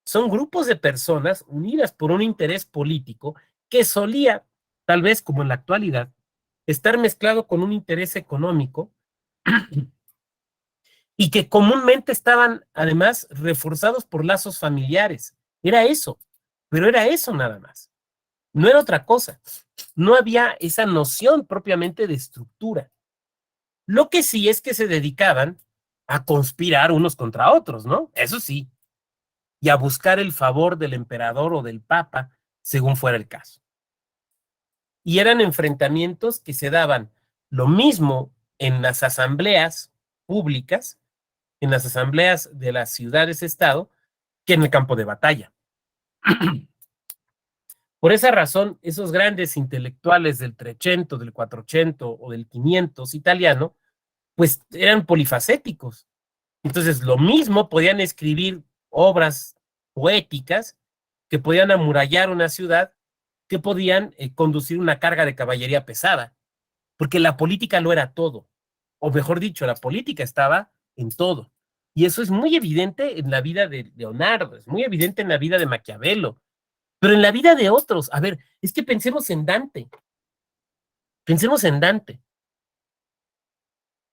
S1: son grupos de personas unidas por un interés político que solía, tal vez como en la actualidad, estar mezclado con un interés económico y que comúnmente estaban además reforzados por lazos familiares. Era eso, pero era eso nada más. No era otra cosa. No había esa noción propiamente de estructura. Lo que sí es que se dedicaban a conspirar unos contra otros, ¿no? Eso sí, y a buscar el favor del emperador o del papa, según fuera el caso. Y eran enfrentamientos que se daban lo mismo en las asambleas públicas, en las asambleas de las ciudades-estado, que en el campo de batalla. Por esa razón, esos grandes intelectuales del 300, del 400 o del 500 italiano, pues eran polifacéticos. Entonces, lo mismo podían escribir obras poéticas, que podían amurallar una ciudad, que podían conducir una carga de caballería pesada, porque la política lo era todo, o mejor dicho, la política estaba en todo. Y eso es muy evidente en la vida de Leonardo, es muy evidente en la vida de Maquiavelo, pero en la vida de otros. A ver, es que pensemos en Dante, pensemos en Dante.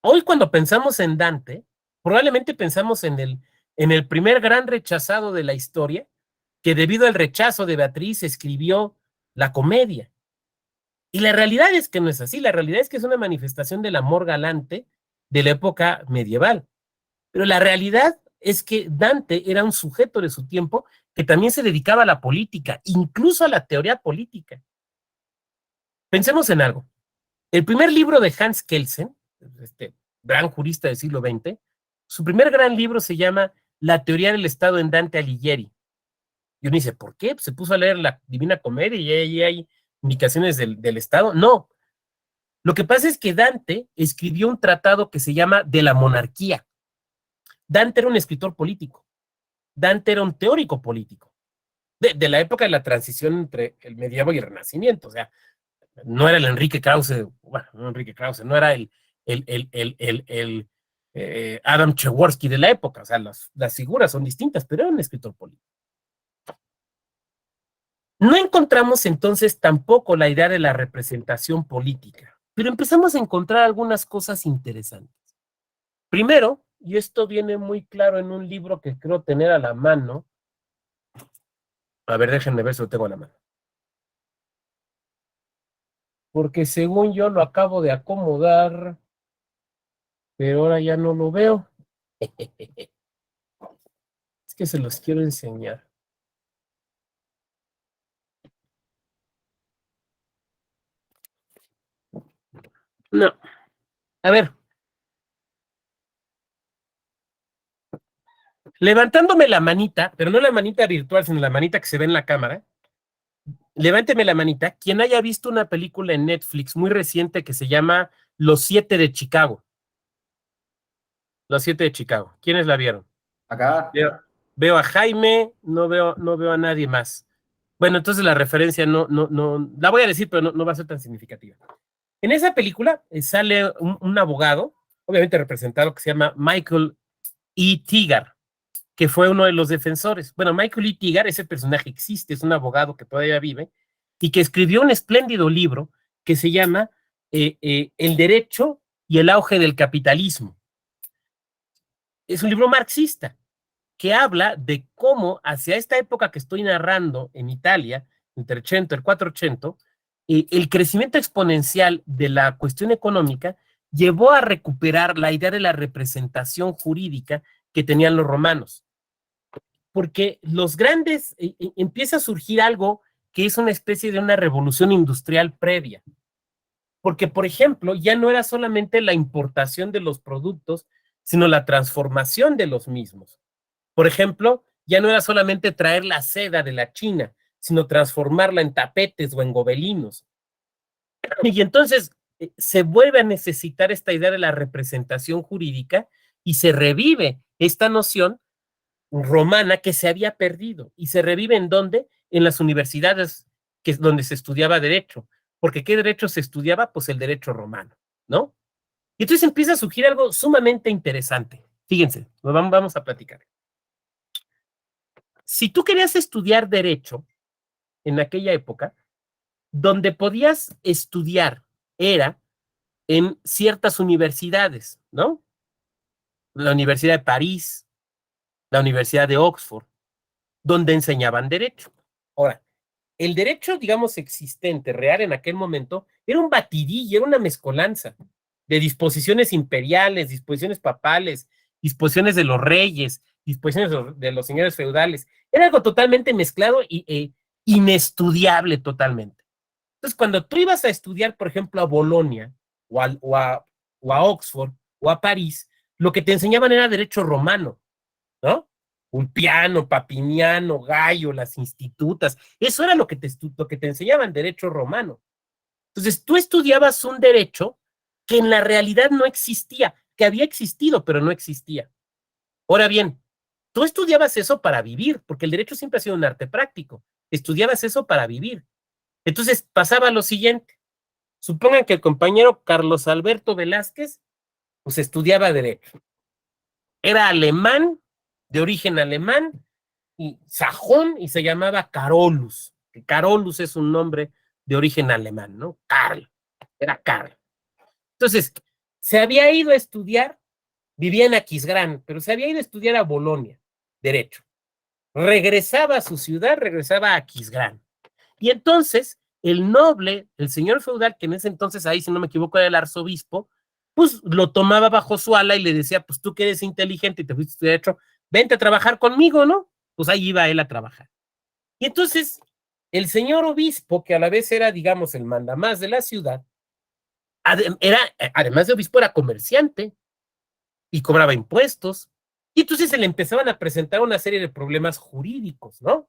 S1: Hoy cuando pensamos en Dante, probablemente pensamos en el primer gran rechazado de la historia, que debido al rechazo de Beatriz escribió la comedia. Y la realidad es que no es así, la realidad es que es una manifestación del amor galante de la época medieval. Pero la realidad es que Dante era un sujeto de su tiempo que también se dedicaba a la política, incluso a la teoría política. Pensemos en algo. El primer libro de Hans Kelsen, este gran jurista del siglo XX, su primer gran libro se llama La teoría del Estado en Dante Alighieri. Y uno dice, ¿por qué? Pues se puso a leer la Divina Comedia y ahí hay indicaciones del Estado. No. Lo que pasa es que Dante escribió un tratado que se llama De la monarquía. Dante era un escritor político. Dante era un teórico político. De la época de la transición entre el medievo y el renacimiento. O sea, no era el Enrique Krause, bueno, no Enrique Krause, no era el Adam Przeworski de la época. O sea, las figuras son distintas, pero era un escritor político. No encontramos entonces tampoco la idea de la representación política, pero empezamos a encontrar algunas cosas interesantes. Primero, y esto viene muy claro en un libro que creo tener a la mano. A ver, déjenme ver si lo tengo a la mano. Porque según yo lo acabo de acomodar, pero ahora ya no lo veo. Es que se los quiero enseñar. No. A ver. Levantándome la manita, pero no la manita virtual, sino la manita que se ve en la cámara. Levánteme la manita. Quien haya visto una película en Netflix muy reciente que se llama Los Siete de Chicago. Los Siete de Chicago. ¿Quiénes la vieron?
S2: Acá.
S1: Veo a Jaime, no veo a nadie más. Bueno, entonces la referencia no, la voy a decir, pero no va a ser tan significativa. En esa película sale un abogado, obviamente representado, que se llama Michael E. Tigar, que fue uno de los defensores. Bueno, Michael E. Tigar, ese personaje existe, es un abogado que todavía vive, y que escribió un espléndido libro que se llama El derecho y el auge del capitalismo. Es un libro marxista que habla de cómo hacia esta época que estoy narrando en Italia, entre 80 y el 480, el crecimiento exponencial de la cuestión económica llevó a recuperar la idea de la representación jurídica que tenían los romanos. Porque los grandes, empieza a surgir algo que es una especie de una revolución industrial previa. Porque, por ejemplo, ya no era solamente la importación de los productos, sino la transformación de los mismos. Por ejemplo, ya no era solamente traer la seda de la China, sino transformarla en tapetes o en gobelinos. Y entonces se vuelve a necesitar esta idea de la representación jurídica y se revive esta noción romana que se había perdido. ¿Y se revive en dónde? En las universidades donde se estudiaba derecho. Porque ¿qué derecho se estudiaba? Pues el derecho romano, ¿no? Y entonces empieza a surgir algo sumamente interesante. Fíjense, vamos a platicar. Si tú querías estudiar derecho en aquella época, donde podías estudiar era en ciertas universidades, ¿no? La Universidad de París, la Universidad de Oxford, donde enseñaban derecho. Ahora, el derecho, digamos, existente, real en aquel momento, era un batidillo, era una mezcolanza de disposiciones imperiales, disposiciones papales, disposiciones de los reyes, disposiciones de los señores feudales. Era algo totalmente mezclado y inestudiable totalmente. Entonces, cuando tú ibas a estudiar, por ejemplo, a Bolonia o a Oxford o a París, lo que te enseñaban era derecho romano, ¿no? Ulpiano, Papiniano, Gallo, las institutas, eso era lo que te enseñaban, derecho romano. Entonces, tú estudiabas un derecho que en la realidad no existía, que había existido, pero no existía. Ahora bien, tú estudiabas eso para vivir, porque el derecho siempre ha sido un arte práctico. Estudiabas eso para vivir. Entonces, pasaba lo siguiente. Supongan que el compañero Carlos Alberto Velázquez, pues estudiaba derecho. Era alemán, de origen alemán, y sajón, y se llamaba Carolus. Carolus es un nombre de origen alemán, ¿no? Karl, era Karl. Entonces, se había ido a estudiar, vivía en Aquisgrán, pero se había ido a estudiar a Bolonia, derecho. Regresaba a su ciudad, regresaba a Aquisgrán. Y entonces, el noble, el señor feudal, que en ese entonces, ahí si no me equivoco, era el arzobispo, pues lo tomaba bajo su ala y le decía, pues tú que eres inteligente y te fuiste a estudiar derecho, vente a trabajar conmigo, ¿no? Pues ahí iba él a trabajar. Y entonces el señor obispo, que a la vez era, digamos, el mandamás de la ciudad, además de obispo, era comerciante y cobraba impuestos. Y entonces se le empezaban a presentar una serie de problemas jurídicos, ¿no?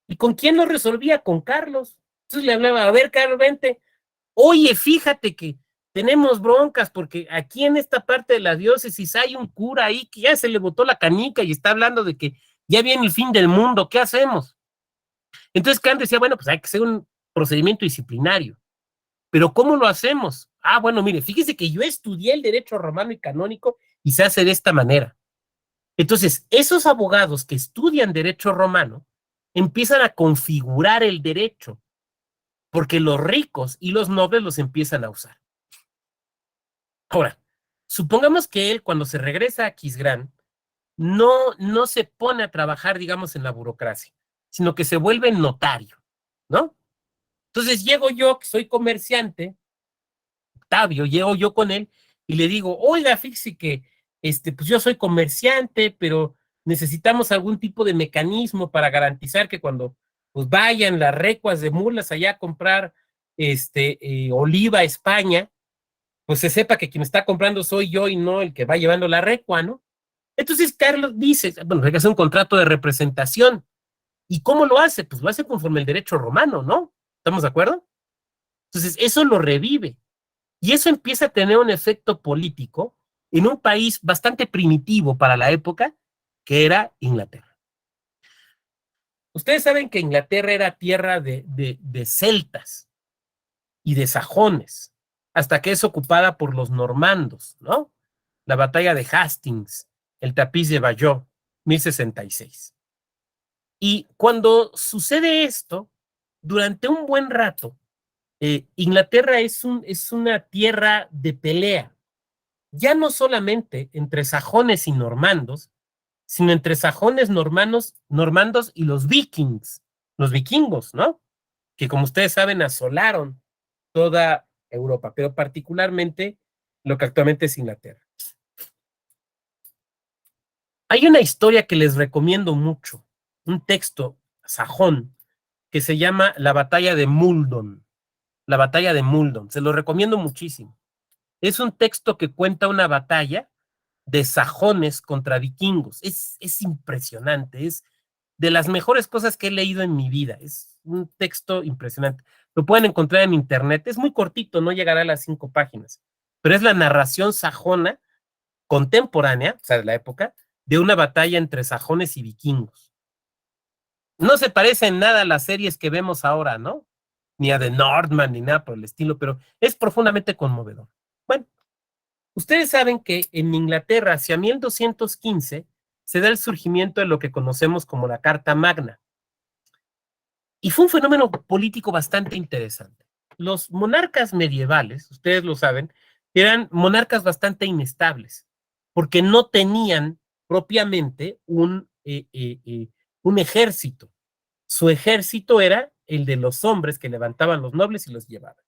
S1: ¿Y con quién lo resolvía? Con Carlos. Entonces le hablaba, a ver, Carlos, vente. Oye, fíjate que tenemos broncas porque aquí en esta parte de la diócesis hay un cura ahí que ya se le botó la canica y está hablando de que ya viene el fin del mundo, ¿qué hacemos? Entonces Kant decía, bueno, pues hay que hacer un procedimiento disciplinario. Pero ¿cómo lo hacemos? Ah, bueno, mire, fíjese que yo estudié el derecho romano y canónico y se hace de esta manera. Entonces, esos abogados que estudian derecho romano empiezan a configurar el derecho, porque los ricos y los nobles los empiezan a usar. Ahora, supongamos que él, cuando se regresa a Aquisgrán, no se pone a trabajar, digamos, en la burocracia, sino que se vuelve notario, ¿no? Entonces llego yo, que soy comerciante, Octavio, llego yo con él y le digo, oiga, fíjese que pues yo soy comerciante, pero necesitamos algún tipo de mecanismo para garantizar que cuando pues vayan las recuas de mulas allá a comprar oliva a España, pues se sepa que quien está comprando soy yo y no el que va llevando la recua, ¿no? Entonces Carlos dice, bueno, hay que hacer un contrato de representación. ¿Y cómo lo hace? Pues lo hace conforme el derecho romano, ¿no? ¿Estamos de acuerdo? Entonces eso lo revive. Y eso empieza a tener un efecto político en un país bastante primitivo para la época, que era Inglaterra. Ustedes saben que Inglaterra era tierra de celtas y de sajones, hasta que es ocupada por los normandos, ¿no? La batalla de Hastings, el tapiz de Bayeux, 1066. Y cuando sucede esto, durante un buen rato, Inglaterra es una tierra de pelea, ya no solamente entre sajones y normandos, sino entre sajones, normandos y los vikingos, ¿no? Que como ustedes saben asolaron toda Europa, pero particularmente lo que actualmente es Inglaterra. Hay una historia que les recomiendo mucho, un texto sajón que se llama La batalla de Muldon. La batalla de Muldon, se lo recomiendo muchísimo. Es un texto que cuenta una batalla de sajones contra vikingos. Es impresionante, es de las mejores cosas que he leído en mi vida. Es un texto impresionante. Lo pueden encontrar en internet, es muy cortito, no llegará a las 5 páginas, pero es la narración sajona contemporánea, o sea, de la época, de una batalla entre sajones y vikingos. No se parece en nada a las series que vemos ahora, ¿no? Ni a The Northman, ni nada por el estilo, pero es profundamente conmovedor. Bueno, ustedes saben que en Inglaterra, hacia 1215, se da el surgimiento de lo que conocemos como la Carta Magna. Y fue un fenómeno político bastante interesante. Los monarcas medievales, ustedes lo saben, eran monarcas bastante inestables, porque no tenían propiamente un ejército. Su ejército era el de los hombres que levantaban los nobles y los llevaban.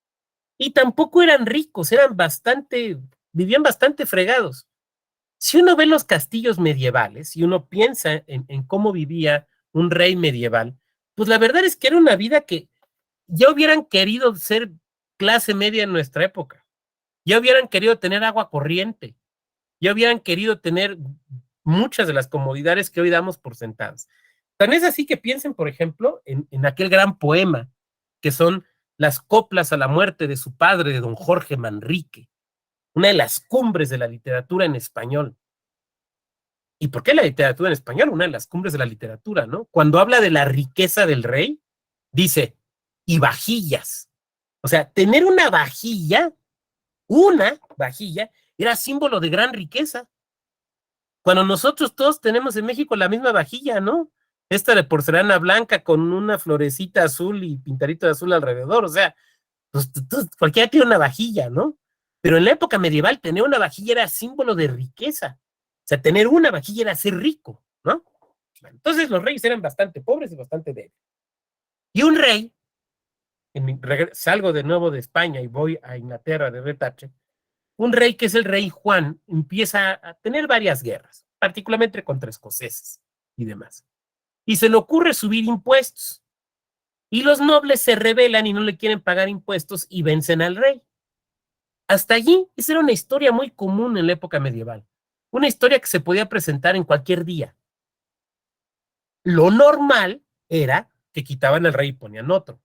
S1: Y tampoco eran ricos, vivían bastante fregados. Si uno ve los castillos medievales y uno piensa en cómo vivía un rey medieval, pues la verdad es que era una vida que ya hubieran querido ser clase media en nuestra época, ya hubieran querido tener agua corriente, ya hubieran querido tener muchas de las comodidades que hoy damos por sentadas. Tan es así que piensen, por ejemplo, en aquel gran poema que son las coplas a la muerte de su padre, de don Jorge Manrique, una de las cumbres de la literatura en español. ¿Y por qué la literatura en español? Una de las cumbres de la literatura, ¿no? Cuando habla de la riqueza del rey, dice, y vajillas. O sea, tener una vajilla, era símbolo de gran riqueza. Cuando nosotros todos tenemos en México la misma vajilla, ¿no? Esta de porcelana blanca con una florecita azul y pintadito de azul alrededor, o sea, pues cualquiera tiene una vajilla, ¿no? Pero en la época medieval tener una vajilla era símbolo de riqueza. O sea, tener una vajilla era ser rico, ¿no? Entonces los reyes eran bastante pobres y bastante débiles. Y un rey, salgo de nuevo de España y voy a Inglaterra de retache, un rey que es el rey Juan empieza a tener varias guerras, particularmente contra escoceses y demás. Y se le ocurre subir impuestos. Y los nobles se rebelan y no le quieren pagar impuestos y vencen al rey. Hasta allí, esa era una historia muy común en la época medieval. Una historia que se podía presentar en cualquier día. Lo normal era que quitaban al rey y ponían otro.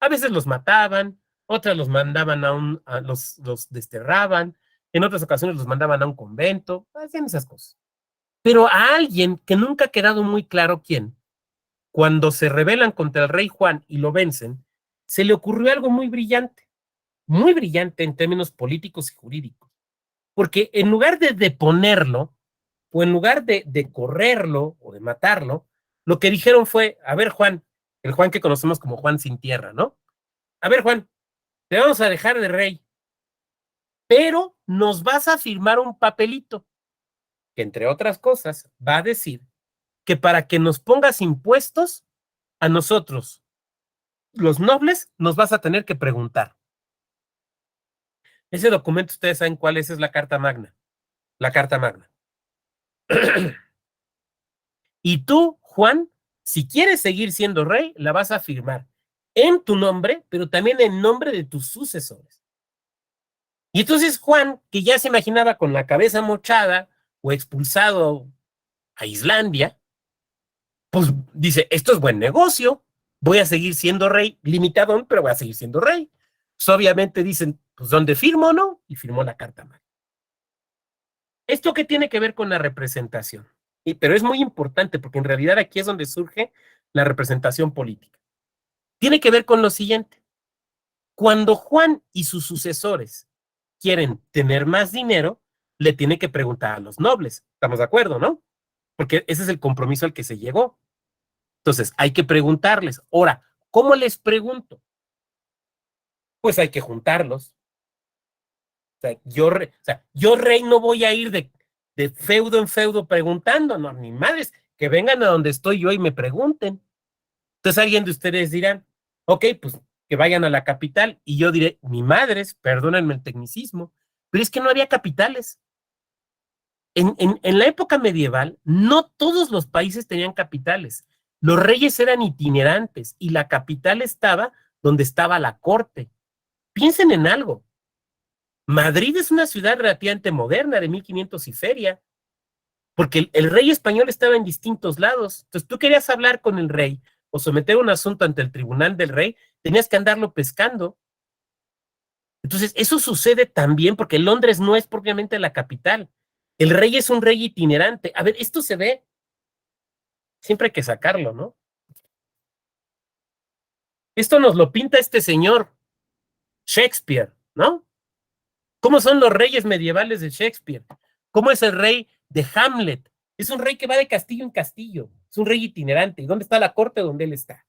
S1: A veces los mataban, otras los mandaban los desterraban, en otras ocasiones los mandaban a un convento, hacían esas cosas. Pero a alguien que nunca ha quedado muy claro quién, cuando se rebelan contra el rey Juan y lo vencen, se le ocurrió algo muy brillante en términos políticos y jurídicos. Porque en lugar de deponerlo, o en lugar de correrlo o de matarlo, lo que dijeron fue, a ver Juan, el Juan que conocemos como Juan sin tierra, ¿no? A ver Juan, te vamos a dejar de rey, pero nos vas a firmar un papelito que entre otras cosas va a decir que para que nos pongas impuestos a nosotros, los nobles, nos vas a tener que preguntar. Ese documento ustedes saben cuál es la Carta Magna. La Carta Magna. Y tú, Juan, si quieres seguir siendo rey, la vas a firmar en tu nombre, pero también en nombre de tus sucesores. Y entonces Juan, que ya se imaginaba con la cabeza mochada o expulsado a Islandia, pues dice, esto es buen negocio, voy a seguir siendo rey, limitado, pero voy a seguir siendo rey. Pues obviamente dicen, pues ¿dónde firmo, no? Y firmó la Carta Magna. ¿Esto qué tiene que ver con la representación? Pero es muy importante porque en realidad aquí es donde surge la representación política. Tiene que ver con lo siguiente. Cuando Juan y sus sucesores quieren tener más dinero, le tiene que preguntar a los nobles. ¿Estamos de acuerdo, no? Porque ese es el compromiso al que se llegó. Entonces, hay que preguntarles. Ahora, ¿cómo les pregunto? Pues hay que juntarlos. Yo rey no voy a ir de feudo en feudo preguntando, no, ni madres, que vengan a donde estoy yo y me pregunten. Entonces alguien de ustedes dirán, ok, pues que vayan a la capital, y yo diré, ni madres, perdónenme el tecnicismo, pero es que no había capitales. En la época medieval, no todos los países tenían capitales. Los reyes eran itinerantes y la capital estaba donde estaba la corte. Piensen en algo. Madrid es una ciudad relativamente moderna, de 1500 y feria, porque el rey español estaba en distintos lados. Entonces tú querías hablar con el rey o someter un asunto ante el tribunal del rey, tenías que andarlo pescando. Entonces eso sucede también porque Londres no es propiamente la capital. El rey es un rey itinerante. A ver, esto se ve, siempre hay que sacarlo, ¿no? Esto nos lo pinta este señor, Shakespeare, ¿no? ¿Cómo son los reyes medievales de Shakespeare? ¿Cómo es el rey de Hamlet? Es un rey que va de castillo en castillo, es un rey itinerante. ¿Y dónde está la corte? Donde él está.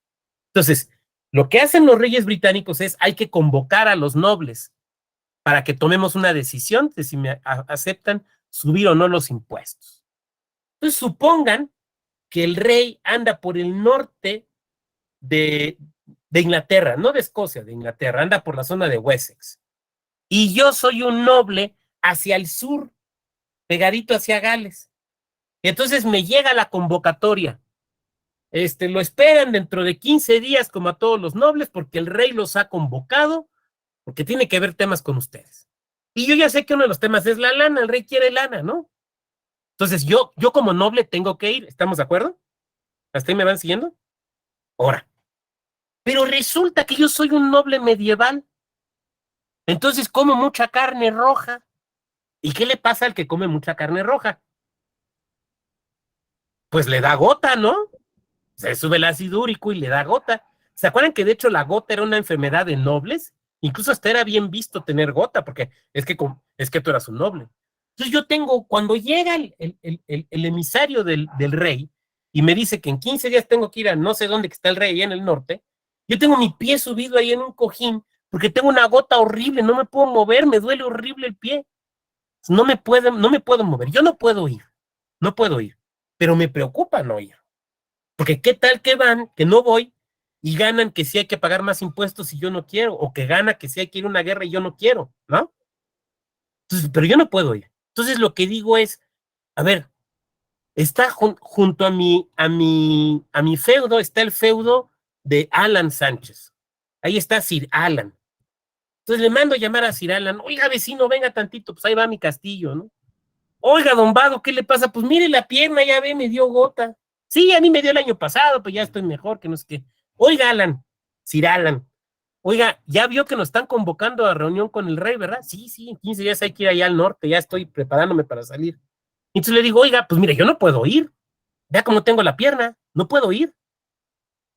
S1: Entonces, lo que hacen los reyes británicos es, hay que convocar a los nobles para que tomemos una decisión de si me aceptan subir o no los impuestos. Entonces, supongan que el rey anda por el norte de Inglaterra, no de Escocia, de Inglaterra, anda por la zona de Wessex. Y yo soy un noble hacia el sur, pegadito hacia Gales. Y entonces me llega la convocatoria. Lo esperan dentro de 15 días como a todos los nobles porque el rey los ha convocado, porque tiene que ver temas con ustedes. Y yo ya sé que uno de los temas es la lana, el rey quiere lana, ¿no? Entonces yo como noble tengo que ir, ¿estamos de acuerdo? ¿Hasta ahí me van siguiendo? Ahora, pero resulta que yo soy un noble medieval, entonces como mucha carne roja. ¿Y qué le pasa al que come mucha carne roja? Pues le da gota, ¿no? Se sube el ácido úrico y le da gota. ¿Se acuerdan que de hecho la gota era una enfermedad de nobles? Incluso hasta era bien visto tener gota, porque es que tú eras un noble. Entonces yo tengo, cuando llega el emisario del rey y me dice que en 15 días tengo que ir a no sé dónde que está el rey, allá en el norte, yo tengo mi pie subido ahí en un cojín, porque tengo una gota horrible, no me puedo mover, me duele horrible el pie. No me puedo mover, yo no puedo ir, no puedo ir, pero me preocupa no ir. Porque qué tal que van, que no voy, y ganan que sí hay que pagar más impuestos y yo no quiero, o que gana que sí hay que ir a una guerra y yo no quiero, ¿no? Entonces, pero yo no puedo ir. Entonces lo que digo es, a ver, está junto a mi feudo, está el feudo de Alan Sánchez. Ahí está Sir Alan. Entonces le mando a llamar a Sir Alan, oiga, vecino, venga tantito, pues ahí va mi castillo, ¿no? Oiga, don Vado, ¿qué le pasa? Pues mire la pierna, ya ve, me dio gota. Sí, a mí me dio el año pasado, pues ya estoy mejor, que no sé qué. Oiga, Alan, Sir Alan, oiga, ya vio que nos están convocando a reunión con el rey, ¿verdad? Sí, sí, en 15 días hay que ir allá al norte, ya estoy preparándome para salir. Entonces le digo, oiga, pues mire, yo no puedo ir, ya como tengo la pierna, no puedo ir.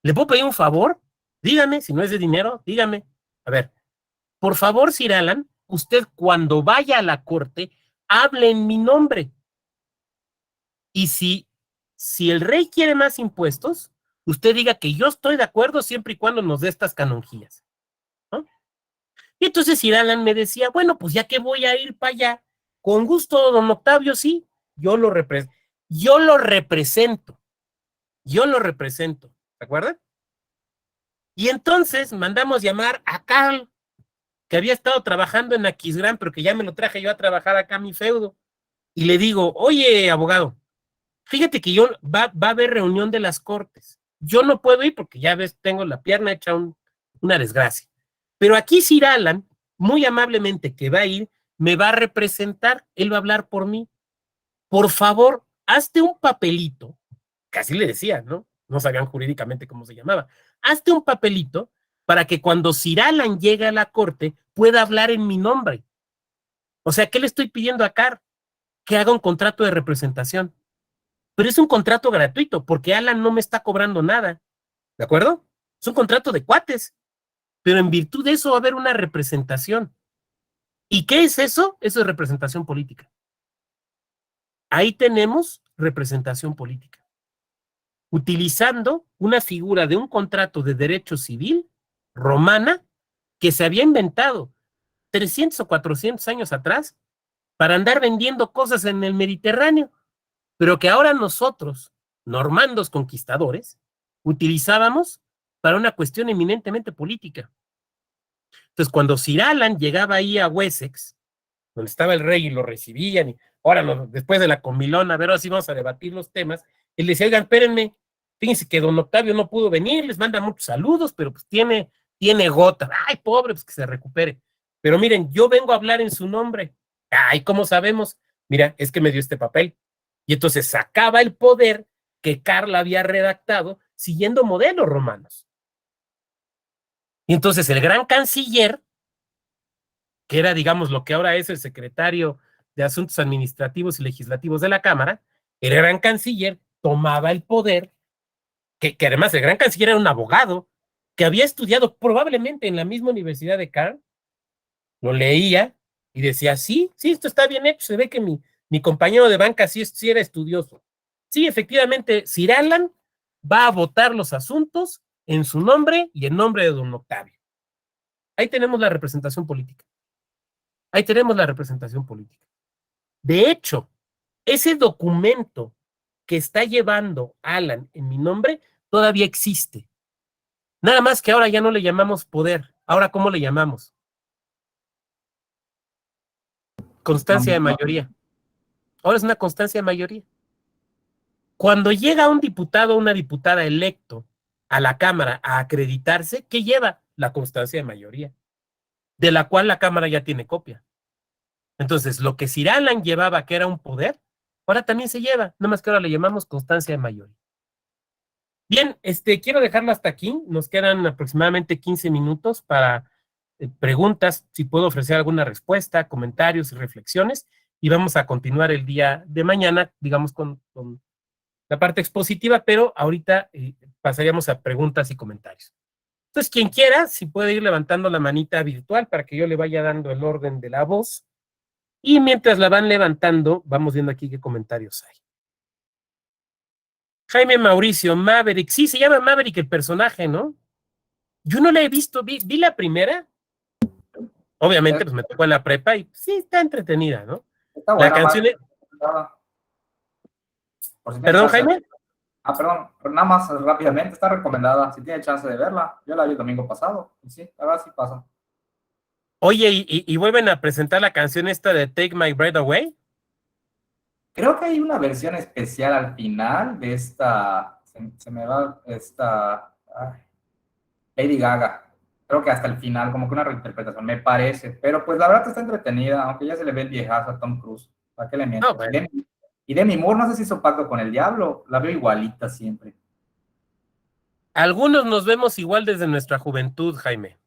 S1: ¿Le puedo pedir un favor? Dígame, si no es de dinero, dígame. A ver, por favor, Sir Alan, usted cuando vaya a la corte, hable en mi nombre. Y si el rey quiere más impuestos, usted diga que yo estoy de acuerdo siempre y cuando nos dé estas canonjías, ¿no? Y entonces Sir Alan me decía, bueno, pues ya que voy a ir para allá, con gusto, don Octavio, sí, yo lo represento, yo lo represento, yo lo represento, ¿de acuerdo? Y entonces mandamos llamar a Carl, que había estado trabajando en Aquisgrán, pero que ya me lo traje yo a trabajar acá a mi feudo. Y le digo, oye, abogado, fíjate que va a haber reunión de las cortes. Yo no puedo ir porque ya ves, tengo la pierna hecha una desgracia. Pero aquí Sir Alan, muy amablemente que va a ir, me va a representar, él va a hablar por mí. Por favor, hazte un papelito, casi le decía, ¿no? No sabían jurídicamente cómo se llamaba. Hazte un papelito para que cuando Sir Alan llegue a la corte pueda hablar en mi nombre. O sea, ¿qué le estoy pidiendo a Carr? Que haga un contrato de representación. Pero es un contrato gratuito porque Alan no me está cobrando nada, ¿de acuerdo? Es un contrato de cuates, pero en virtud de eso va a haber una representación. ¿Y qué es eso? Eso es representación política. Ahí tenemos representación política, utilizando una figura de un contrato de derecho civil romana que se había inventado 300 o 400 años atrás para andar vendiendo cosas en el Mediterráneo, pero que ahora nosotros, normandos conquistadores, utilizábamos para una cuestión eminentemente política. Entonces, cuando Sir Alan llegaba ahí a Wessex, donde estaba el rey y lo recibían, y ahora después de la comilona, a ver, ahora sí vamos a debatir los temas, él decía, oigan, espérenme, fíjense que don Octavio no pudo venir, les manda muchos saludos, pero pues tiene gota, ay, pobre, pues que se recupere. Pero miren, yo vengo a hablar en su nombre. Ay, ¿cómo sabemos? Mira, es que me dio este papel. Y entonces sacaba el poder que Carla había redactado siguiendo modelos romanos. Y entonces el gran canciller, que era, digamos, lo que ahora es el secretario de Asuntos Administrativos y Legislativos de la Cámara, el gran canciller tomaba el poder, que además el gran canciller era un abogado, que había estudiado probablemente en la misma universidad de Carl, lo leía y decía, sí, sí, esto está bien hecho, se ve que mi compañero de banca sí era estudioso. Sí, efectivamente, Sir Alan va a votar los asuntos en su nombre y en nombre de don Octavio. Ahí tenemos la representación política. Ahí tenemos la representación política. De hecho, ese documento que está llevando Alan en mi nombre todavía existe. Nada más que ahora ya no le llamamos poder. Ahora, ¿cómo le llamamos? Constancia de mayoría. Ahora es una constancia de mayoría. Cuando llega un diputado o una diputada electo a la Cámara a acreditarse, ¿qué lleva? La constancia de mayoría, de la cual la Cámara ya tiene copia. Entonces, lo que Sir Alan llevaba, que era un poder, ahora también se lleva, nada más que ahora le llamamos constancia de mayoría. Bien, quiero dejarlo hasta aquí. Nos quedan aproximadamente 15 minutos para preguntas, si puedo ofrecer alguna respuesta, comentarios y reflexiones, y vamos a continuar el día de mañana, digamos, con la parte expositiva, pero ahorita pasaríamos a preguntas y comentarios. Entonces, quien quiera, si puede ir levantando la manita virtual para que yo le vaya dando el orden de la voz, y mientras la van levantando, vamos viendo aquí qué comentarios hay. Jaime Mauricio, Maverick, sí, se llama Maverick el personaje, ¿no? Yo no la he visto, vi la primera, obviamente, pues me tocó en la prepa y sí, está entretenida, ¿no?
S2: Está
S1: La
S2: buena,
S1: canción es...
S2: por si
S1: ¿Perdón,
S2: chance.
S1: Jaime?
S2: Perdón, nada más rápidamente, está recomendada, si tiene chance de verla. Yo la vi el domingo pasado, y sí, la verdad sí pasa.
S1: Oye, ¿y vuelven a presentar la canción esta de Take My Breath Away?
S2: Creo que hay una versión especial al final de esta, se me va esta, Lady Gaga. Creo que hasta el final, como que una reinterpretación, me parece. Pero pues la verdad está entretenida, aunque ya se le ve el viejazo a Tom Cruise. ¿Para qué le
S1: No,
S2: miento?
S1: bueno.
S2: Y Demi Moore, no sé si hizo pacto con el diablo. La veo igualita siempre.
S1: Algunos nos vemos igual desde nuestra juventud, Jaime.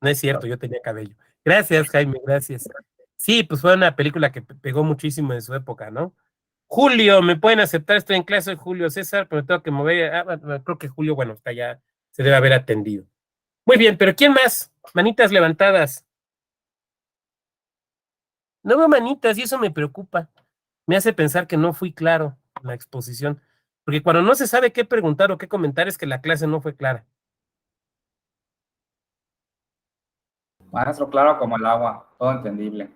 S1: No es cierto, yo tenía cabello. Gracias, Jaime, gracias. Sí, pues fue una película que pegó muchísimo en su época, ¿no? Julio, ¿me pueden aceptar? Estoy en clase de Julio César, pero me tengo que mover. Creo que Julio, bueno, está ya, se debe haber atendido. Muy bien, pero ¿quién más? Manitas levantadas. No veo manitas y eso me preocupa. Me hace pensar que no fui claro en la exposición. Porque cuando no se sabe qué preguntar o qué comentar es que la clase no fue clara.
S2: Maestro, claro como el agua, todo entendible.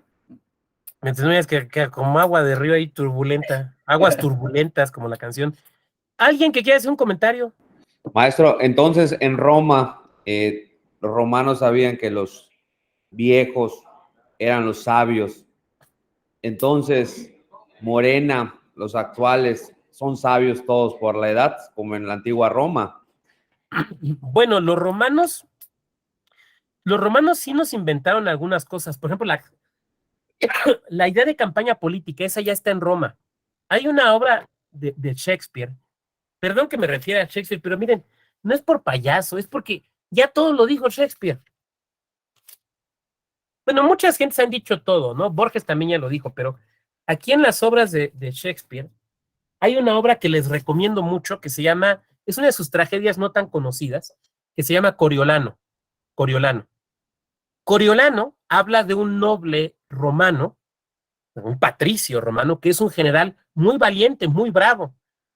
S1: Mientras no digas que como agua de río ahí turbulenta, aguas turbulentas como la canción. ¿Alguien que quiera hacer un comentario?
S3: Maestro, entonces en Roma, los romanos sabían que los viejos eran los sabios. Entonces, Morena, los actuales, son sabios todos por la edad, como en la antigua Roma.
S1: Bueno, los romanos sí nos inventaron algunas cosas. Por ejemplo, la idea de campaña política, esa ya está en Roma. Hay una obra de Shakespeare, perdón que me refiera a Shakespeare, pero miren, no es por payaso, es porque ya todo lo dijo Shakespeare. Bueno, muchas gentes han dicho todo, ¿no? Borges también ya lo dijo, pero aquí en las obras de Shakespeare hay una obra que les recomiendo mucho que se llama, es una de sus tragedias no tan conocidas, que se llama Coriolano. Coriolano. Coriolano habla de un noble romano, un patricio romano, que es un general muy valiente, muy bravo.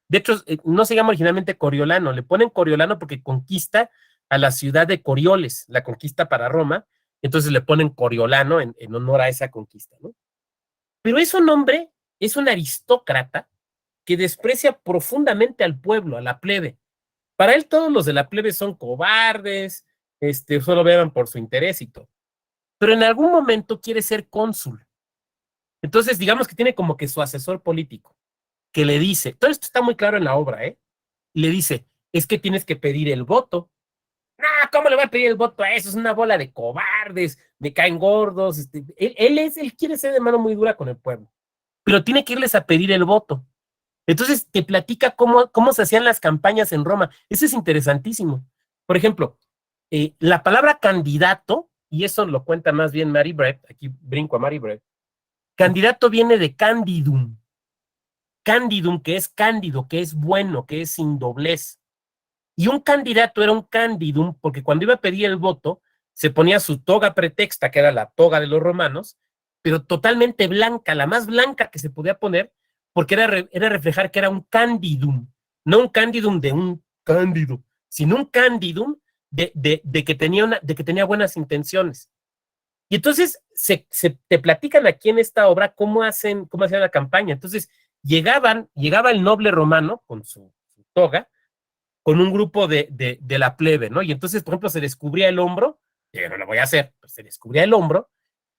S1: De hecho, no se llama originalmente Coriolano, le ponen Coriolano porque conquista a la ciudad de Corioles, la conquista para Roma, entonces le ponen Coriolano en honor a esa conquista, ¿no? Pero es un hombre, es un aristócrata que desprecia profundamente al pueblo, a la plebe. Para él todos los de la plebe son cobardes, solo vean por su interés y todo. Pero en algún momento quiere ser cónsul. Entonces, digamos que tiene como que su asesor político, que le dice, todo esto está muy claro en la obra, ¿eh? Y le dice, es que tienes que pedir el voto. No, ¿cómo le voy a pedir el voto a eso? Es una bola de cobardes, me caen gordos. Él quiere ser de mano muy dura con el pueblo, pero tiene que irles a pedir el voto. Entonces te platica cómo se hacían las campañas en Roma. Eso es interesantísimo. Por ejemplo, la palabra candidato, y eso lo cuenta más bien Mary Brett, aquí brinco a Mary Brett, candidato viene de candidum. Candidum, que es cándido, que es bueno, que es sin doblez. Y un candidato era un candidum porque cuando iba a pedir el voto, se ponía su toga pretexta, que era la toga de los romanos, pero totalmente blanca, la más blanca que se podía poner, porque era reflejar que era un candidum, no un candidum de un cándido, sino un candidum de que tenía buenas intenciones. Y entonces te platican aquí en esta obra cómo hacían la campaña. Entonces llegaba el noble romano con su toga, con un grupo de la plebe, ¿no? Y entonces, por ejemplo, se descubría el hombro, que no lo voy a hacer, pues se descubría el hombro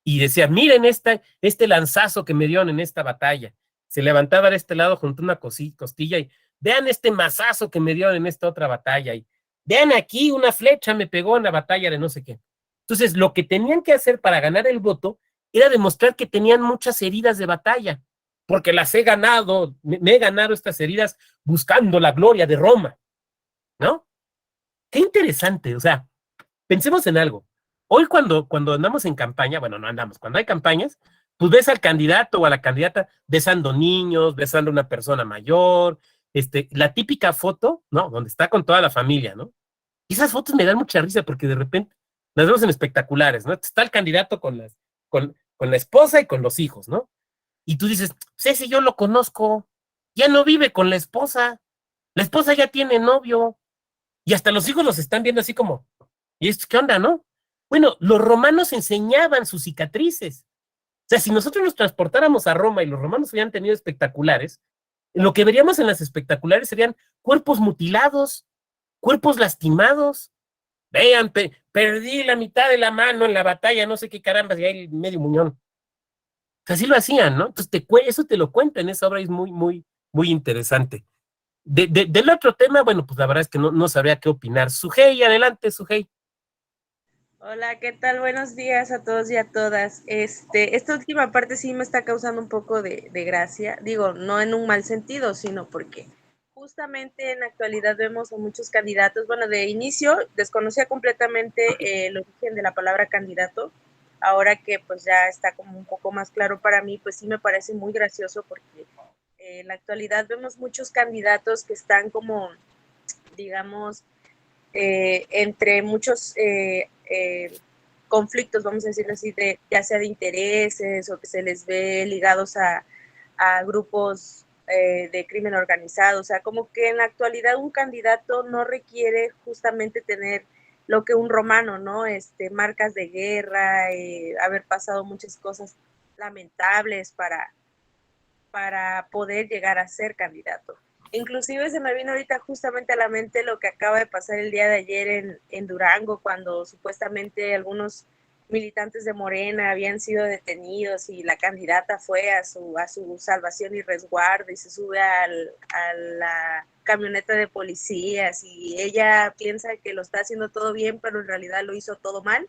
S1: y decía, miren este lanzazo que me dieron en esta batalla. Se levantaba de este lado junto a una costilla y vean este mazazo que me dieron en esta otra batalla y vean aquí una flecha me pegó en la batalla de no sé qué. Entonces, lo que tenían que hacer para ganar el voto era demostrar que tenían muchas heridas de batalla, porque las he ganado, me he ganado estas heridas buscando la gloria de Roma, ¿no? Qué interesante, o sea, pensemos en algo. Hoy cuando andamos en campaña, bueno, no andamos, cuando hay campañas, pues ves al candidato o a la candidata besando niños, besando a una persona mayor, la típica foto, ¿no? Donde está con toda la familia, ¿no? Y esas fotos me dan mucha risa porque de repente las vemos en espectaculares, ¿no? Está el candidato con la esposa y con los hijos, ¿no? Y tú dices, pues ese yo lo conozco, ya no vive con la esposa ya tiene novio, y hasta los hijos los están viendo así como, ¿y esto qué onda, no? Bueno, los romanos enseñaban sus cicatrices. O sea, si nosotros nos transportáramos a Roma y los romanos hubieran tenido espectaculares, lo que veríamos en las espectaculares serían cuerpos mutilados, cuerpos lastimados. Vean, perdí la mitad de la mano en la batalla, no sé qué carambas, y ahí medio muñón. O sea, así lo hacían, ¿no? Entonces eso te lo cuenta en esa obra, es muy, muy, muy interesante. Del otro tema, bueno, pues la verdad es que no sabría qué opinar. Sujei, adelante, Sujei.
S4: Hola, ¿qué tal? Buenos días a todos y a todas. Esta última parte sí me está causando un poco de gracia. Digo, no en un mal sentido, sino porque justamente en la actualidad vemos a muchos candidatos. Bueno, de inicio desconocía completamente el origen de la palabra candidato. Ahora que pues ya está como un poco más claro para mí, pues sí me parece muy gracioso porque en la actualidad vemos muchos candidatos que están como, digamos, entre muchos conflictos, vamos a decirlo así, ya sea de intereses o que se les ve ligados a grupos de crimen organizado. O sea, como que en la actualidad un candidato no requiere justamente tener lo que un romano, ¿no? Marcas de guerra, haber pasado muchas cosas lamentables para poder llegar a ser candidato. Inclusive se me vino ahorita justamente a la mente lo que acaba de pasar el día de ayer en Durango, cuando supuestamente algunos militantes de Morena habían sido detenidos y la candidata fue a su salvación y resguardo y se sube a la camioneta de policías y ella piensa que lo está haciendo todo bien, pero en realidad lo hizo todo mal.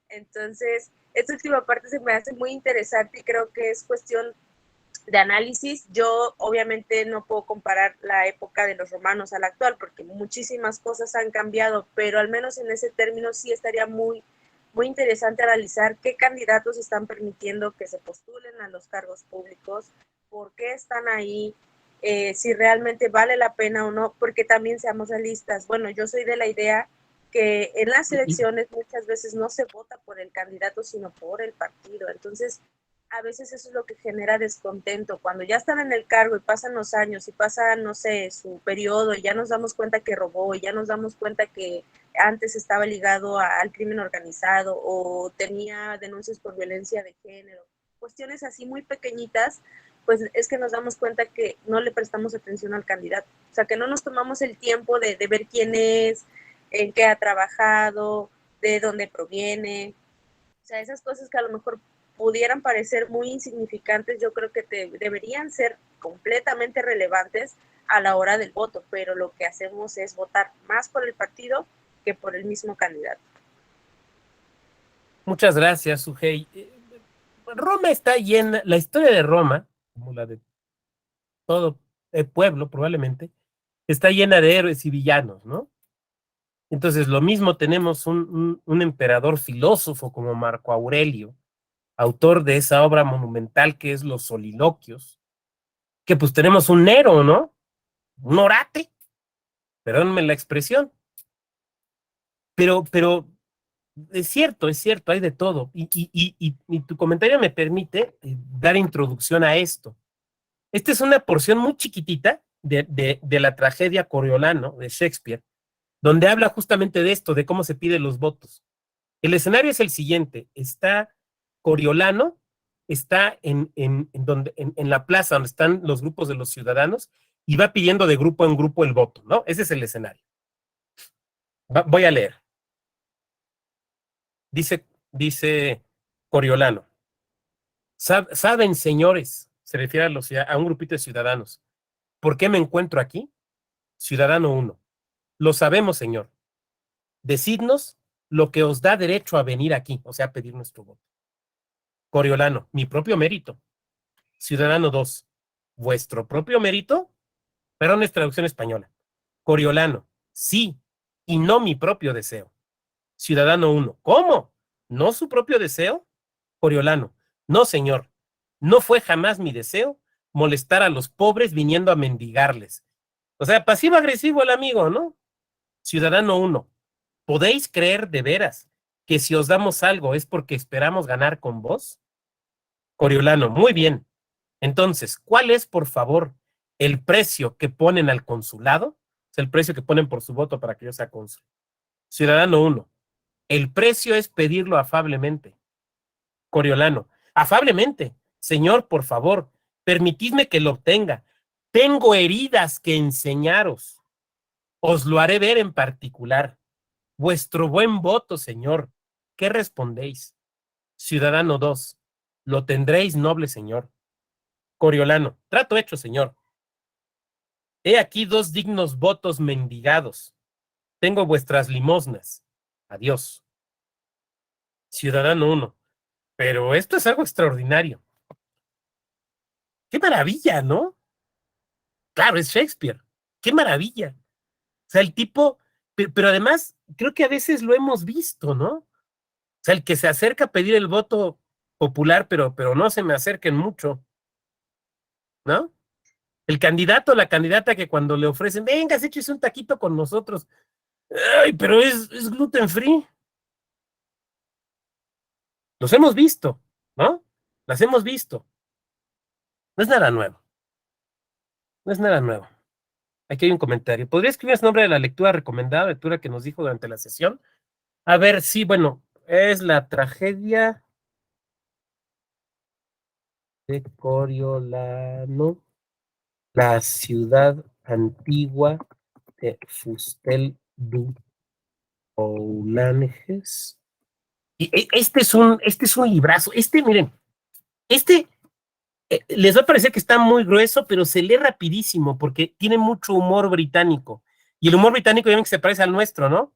S4: Entonces, esta última parte se me hace muy interesante y creo que es cuestión de análisis. Yo obviamente no puedo comparar la época de los romanos a la actual porque muchísimas cosas han cambiado, pero al menos en ese término sí estaría muy, muy interesante analizar qué candidatos están permitiendo que se postulen a los cargos públicos, por qué están ahí, si realmente vale la pena o no, porque también seamos realistas. Bueno, yo soy de la idea que en las elecciones muchas veces no se vota por el candidato, sino por el partido. Entonces, a veces eso es lo que genera descontento. Cuando ya están en el cargo y pasan los años y pasan, no sé, su periodo y ya nos damos cuenta que robó y ya nos damos cuenta que antes estaba ligado al crimen organizado o tenía denuncias por violencia de género, cuestiones así muy pequeñitas, pues es que nos damos cuenta que no le prestamos atención al candidato. O sea, que no nos tomamos el tiempo de ver quién es, en qué ha trabajado, de dónde proviene. O sea, esas cosas que a lo mejor pudieran parecer muy insignificantes, yo creo que deberían ser completamente relevantes a la hora del voto, pero lo que hacemos es votar más por el partido que por el mismo candidato.
S1: Muchas gracias, Sujei. Roma está llena, la historia de Roma, como la de todo el pueblo probablemente, está llena de héroes y villanos, ¿no? Entonces, lo mismo tenemos un emperador filósofo como Marco Aurelio, autor de esa obra monumental que es Los Soliloquios, que pues tenemos un Nero, ¿no? Un orate, perdónenme la expresión, pero es cierto, hay de todo. Y tu comentario me permite dar introducción a esto. Esta es una porción muy chiquitita de la tragedia Coriolano de Shakespeare, donde habla justamente de esto, de cómo se piden los votos. El escenario es el siguiente: está Coriolano, está en la plaza donde están los grupos de los ciudadanos y va pidiendo de grupo en grupo el voto, ¿no? Ese es el escenario. Voy a leer. Dice Coriolano: Saben, señores, se refiere a un grupito de ciudadanos, ¿por qué me encuentro aquí? Ciudadano 1: lo sabemos, señor. Decidnos lo que os da derecho a venir aquí, o sea, a pedir nuestro voto. Coriolano: mi propio mérito. Ciudadano 2: vuestro propio mérito. Perdón, es traducción española. Coriolano: sí, y no mi propio deseo. Ciudadano 1: ¿cómo? ¿No su propio deseo? Coriolano: no, señor, no fue jamás mi deseo molestar a los pobres viniendo a mendigarles. O sea, pasivo-agresivo el amigo, ¿no? Ciudadano 1: ¿podéis creer de veras que si os damos algo es porque esperamos ganar con vos? Coriolano: muy bien. Entonces, ¿cuál es, por favor, el precio que ponen al consulado? O sea, el precio que ponen por su voto para que yo sea cónsul. Ciudadano 1: el precio es pedirlo afablemente. Coriolano: afablemente. Señor, por favor, permitidme que lo obtenga. Tengo heridas que enseñaros. Os lo haré ver en particular. Vuestro buen voto, señor. ¿Qué respondéis? Ciudadano 2. Lo tendréis, noble señor. Coriolano. Trato hecho, señor. He aquí 2 dignos votos mendigados. Tengo vuestras limosnas. Adiós. Ciudadano 1. Pero esto es algo extraordinario. ¡Qué maravilla!, ¿no? Claro, es Shakespeare. ¡Qué maravilla! O sea, el tipo, pero además, creo que a veces lo hemos visto, ¿no? O sea, el que se acerca a pedir el voto popular, pero no se me acerquen mucho, ¿no? El candidato o la candidata que cuando le ofrecen, venga, échese un taquito con nosotros. Ay, pero es gluten free. Los hemos visto, ¿no? Las hemos visto. No es nada nuevo. No es nada nuevo. Aquí hay un comentario. ¿Podría escribir el nombre de la lectura recomendada, lectura que nos dijo durante la sesión? A ver, sí, bueno, es la tragedia de Coriolano, la ciudad antigua de Fustel du Oulanges. Y este es un librazo. Miren, les va a parecer que está muy grueso, pero se lee rapidísimo porque tiene mucho humor británico. Y el humor británico ya ven que se parece al nuestro, ¿no?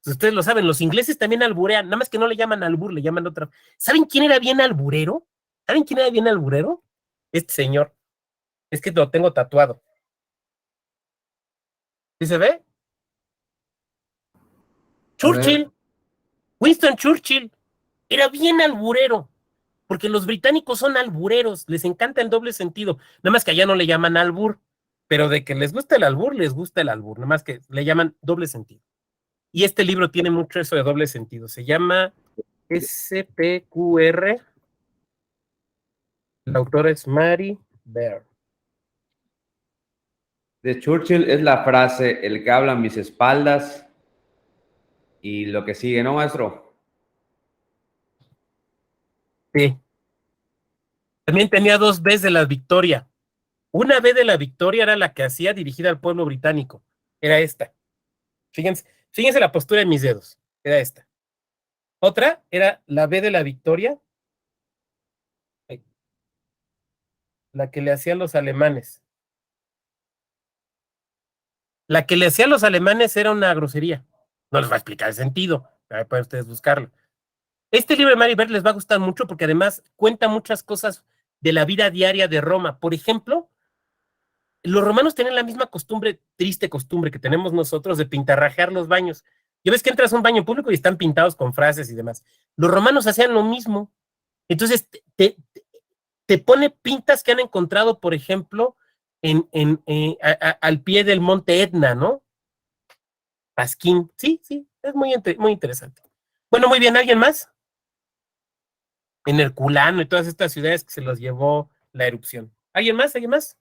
S1: Pues ustedes lo saben, los ingleses también alburean, nada más que no le llaman albur, le llaman otra. ¿Saben quién era bien alburero? ¿Saben quién era bien alburero? Este señor. Es que lo tengo tatuado. ¿Sí se ve? Churchill, Winston Churchill, era bien alburero, porque los británicos son albureros, les encanta el doble sentido, nada más que allá no le llaman albur, pero de que les gusta el albur, les gusta el albur, nada más que le llaman doble sentido. Y este libro tiene mucho eso de doble sentido, se llama SPQR, la autora es Mary Bear.
S3: De Churchill es la frase, el que habla a mis espaldas, y lo que sigue, ¿no, maestro?
S1: Sí. También tenía 2 Bs de la Victoria. Una B de la Victoria era la que hacía dirigida al pueblo británico. Era esta. Fíjense la postura de mis dedos. Era esta. Otra era la B de la Victoria, la que le hacían los alemanes. La que le hacían los alemanes era una grosería. No les va a explicar el sentido. Ahí pueden ustedes buscarlo. Este libro de Mary Beard les va a gustar mucho porque además cuenta muchas cosas de la vida diaria de Roma. Por ejemplo, los romanos tenían la misma costumbre, triste costumbre que tenemos nosotros de pintarrajear los baños. Ya ves que entras a un baño público y están pintados con frases y demás. Los romanos hacían lo mismo. Entonces, te pone pintas que han encontrado, por ejemplo, al pie del monte Etna, ¿no? Pasquín. Sí, es muy interesante. Bueno, muy bien, ¿alguien más? En Herculano y todas estas ciudades que se los llevó la erupción. ¿Alguien más? ¿Alguien más?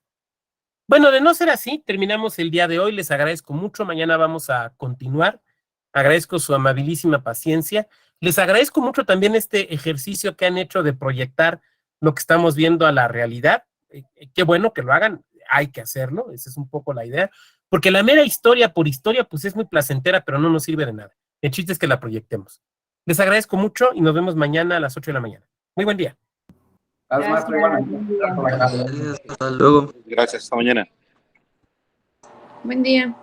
S1: Bueno, de no ser así, terminamos el día de hoy. Les agradezco mucho. Mañana vamos a continuar. Agradezco su amabilísima paciencia. Les agradezco mucho también este ejercicio que han hecho de proyectar lo que estamos viendo a la realidad. Qué bueno que lo hagan. Hay que hacerlo. Esa es un poco la idea. Porque la mera historia por historia, pues es muy placentera, pero no nos sirve de nada. El chiste es que la proyectemos. Les agradezco mucho y nos vemos mañana a las 8 de la mañana. Muy buen día.
S2: Gracias.
S5: Gracias, hasta luego.
S6: Gracias, hasta mañana.
S7: Buen día.